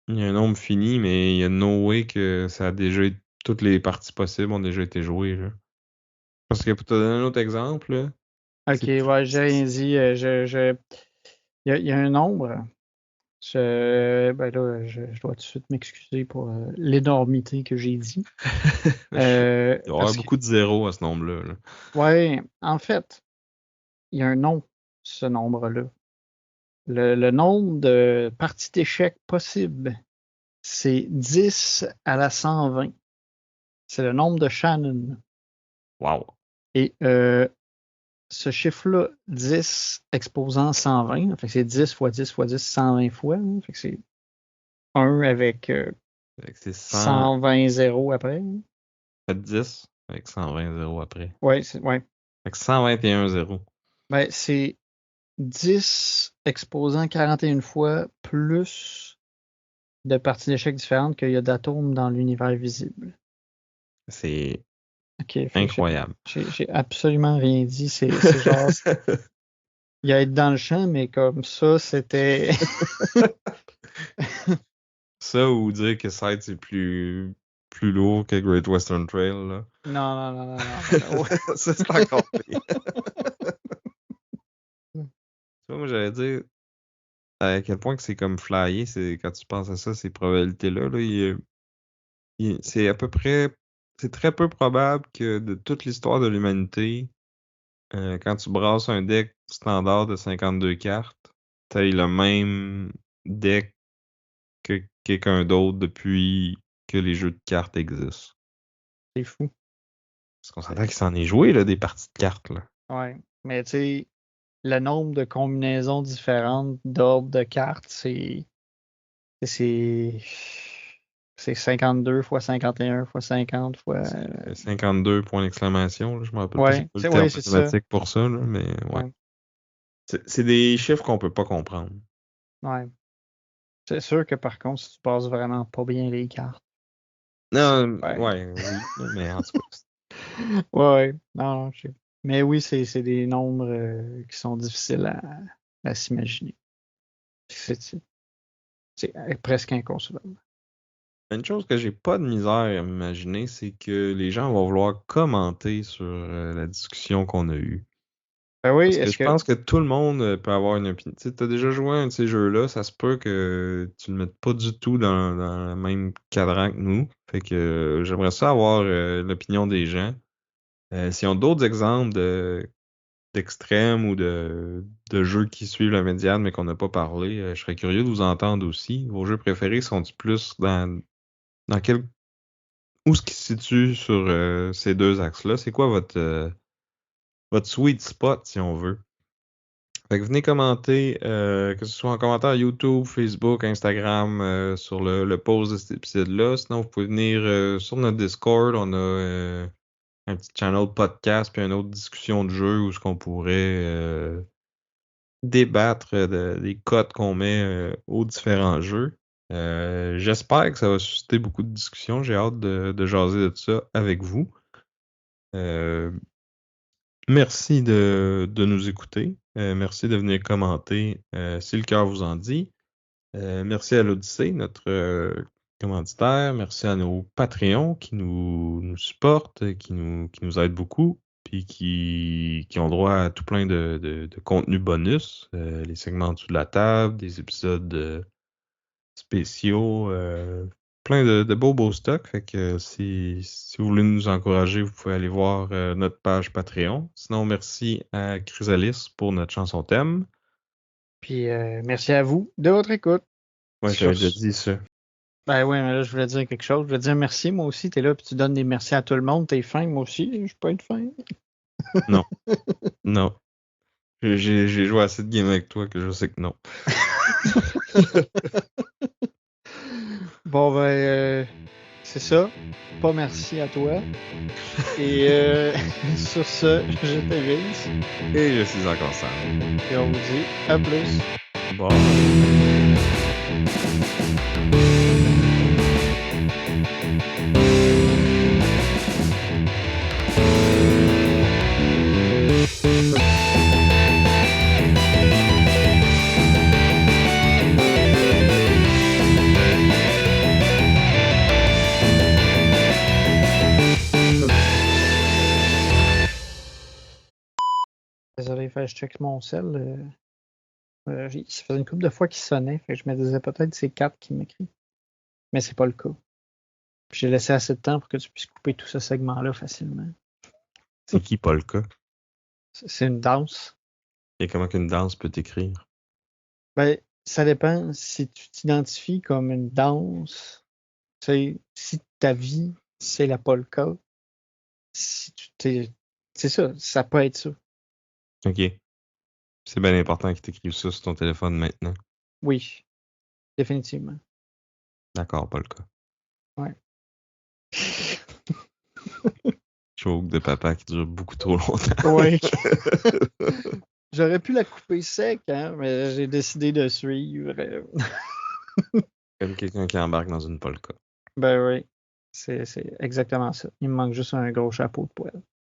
Il y a un nombre fini, mais il y a no way que ça a déjà été, toutes les parties possibles ont déjà été jouées, là. Parce que pour te donner un autre exemple, là, Ok, c'est ouais, j'ai rien dit. Il y a un nombre. Ben là, je dois tout de suite m'excuser pour l'énormité que j'ai dit. il va y avoir Parce que, beaucoup de zéros à ce nombre-là, là. ouais, en fait, il y a un nom, ce nombre-là. Le nombre de parties d'échecs possibles, c'est 10 à la 120. C'est le nombre de Shannon. Wow. Et ce chiffre-là, 10 exposant 120, fait que c'est 10 fois 10 fois 10, 120 fois, hein. Fait que c'est 1 avec Fait que c'est 100, 120 zéros après, hein. fait 10, avec 120 zéros après. Ouais. Fait que 121 zéros. Ben, c'est 10 exposant 41 fois plus de parties d'échecs différentes qu'il y a d'atomes dans l'univers visible. C'est OK, fait que incroyable. j'ai absolument rien dit. C'est genre, il y a être dans le champ, mais comme ça, c'était. Ça, ou dire que Side, c'est plus lourd que Great Western Trail, là. Non, ben là, ouais. Ça, c'est encore pire. Tu vois, moi, j'allais dire à quel point que c'est comme flyé, c'est quand tu penses à ça, ces probabilités-là, là, c'est à peu près, c'est très peu probable que de toute l'histoire de l'humanité, quand tu brasses un deck standard de 52 cartes, t'aies le même deck que quelqu'un d'autre depuis que les jeux de cartes existent. C'est fou. Parce qu'on s'entend qu'il s'en est joué, là, des parties de cartes, là. Ouais. Mais tu sais, le nombre de combinaisons différentes d'ordres de cartes, c'est c'est 52 fois 51 fois 50 fois. C'est 52 points d'exclamation, là. Je me rappelle pas c'est quoi le Ouais, terme c'est ça. mathématique pour ça, là, mais ouais. Ouais, C'est des chiffres qu'on peut pas comprendre. ouais. C'est sûr que par contre, si tu passes vraiment pas bien les cartes, c'est. Non, Ouais. ouais, oui, là, mais en tout cas, Ouais. Non, non, mais oui, c'est des nombres qui sont difficiles à s'imaginer. C'est c'est presque inconcevable. une chose que j'ai pas de misère à m'imaginer, c'est que les gens vont vouloir commenter sur la discussion qu'on a eue. Ben oui, Parce que est-ce je que. pense que tout le monde peut avoir une opinion. Tu sais, t'as déjà joué à un de ces jeux-là, ça se peut que tu le mettes pas du tout dans le même cadran que nous. Fait que j'aimerais ça avoir l'opinion des gens. S'ils ont d'autres exemples d'extrêmes ou de jeux qui suivent la médiane mais qu'on n'a pas parlé, je serais curieux de vous entendre aussi. Vos jeux préférés sont-ils plus dans quel où ce qui se situe sur ces deux axes-là? C'est quoi votre sweet spot, si on veut? Fait que venez commenter, que ce soit en commentaire YouTube, Facebook, Instagram, sur le post de cet épisode-là. Sinon, vous pouvez venir sur notre Discord. On a un petit channel podcast puis une autre discussion de jeu où ce qu'on pourrait débattre des cotes qu'on met aux différents jeux. J'espère que ça va susciter beaucoup de discussions. J'ai hâte de jaser de ça avec vous. Euh, Merci de nous écouter. Merci de venir commenter si le cœur vous en dit. Merci à l'Odyssée, notre commanditaires. Merci à nos Patreons qui nous supportent, qui nous aident beaucoup, puis qui ont droit à tout plein de contenus bonus. Les segments en dessous de la table, des épisodes spéciaux, plein de beaux stocks. Fait que si vous voulez nous encourager, vous pouvez aller voir notre page Patreon. Sinon, merci à Chrysalis pour notre chanson thème. Puis merci à vous de votre écoute. Ouais, j'avais déjà dit ça. Ben oui, mais là, je voulais dire quelque chose. Je voulais dire merci, moi aussi. T'es là, puis tu donnes des merci à tout le monde. T'es fin, moi aussi. Je peux être fin. Non. Non. J'ai joué assez de games avec toi que je sais que non. Bon, ben, c'est ça. Pas merci à toi. Et sur ce, je te Vince. Et je suis encore Sam. Et on vous dit à plus. Bon. Désolé, je check mon sel. Ça faisait une couple de fois qu'il sonnait. Fait que je me disais peut-être c'est 4 qui m'écrit. Mais c'est pas le cas. Puis j'ai laissé assez de temps pour que tu puisses couper tout ce segment-là facilement. C'est qui Polka? C'est une danse. Et comment qu'une danse peut t'écrire? Ben, ça dépend si tu t'identifies comme une danse. Tu sais, si ta vie, c'est la polka, si tu t'es. C'est ça, ça peut être ça. Ok. C'est bien important qu'ils t'écrivent ça sur ton téléphone maintenant. Oui, définitivement. D'accord, Polka. Ouais. Joke de papa qui dure beaucoup trop longtemps. Oui. J'aurais pu la couper sec, hein, mais j'ai décidé de suivre. Comme quelqu'un qui embarque dans une polka. Ben oui, c'est exactement ça. Il me manque juste un gros chapeau de poêle.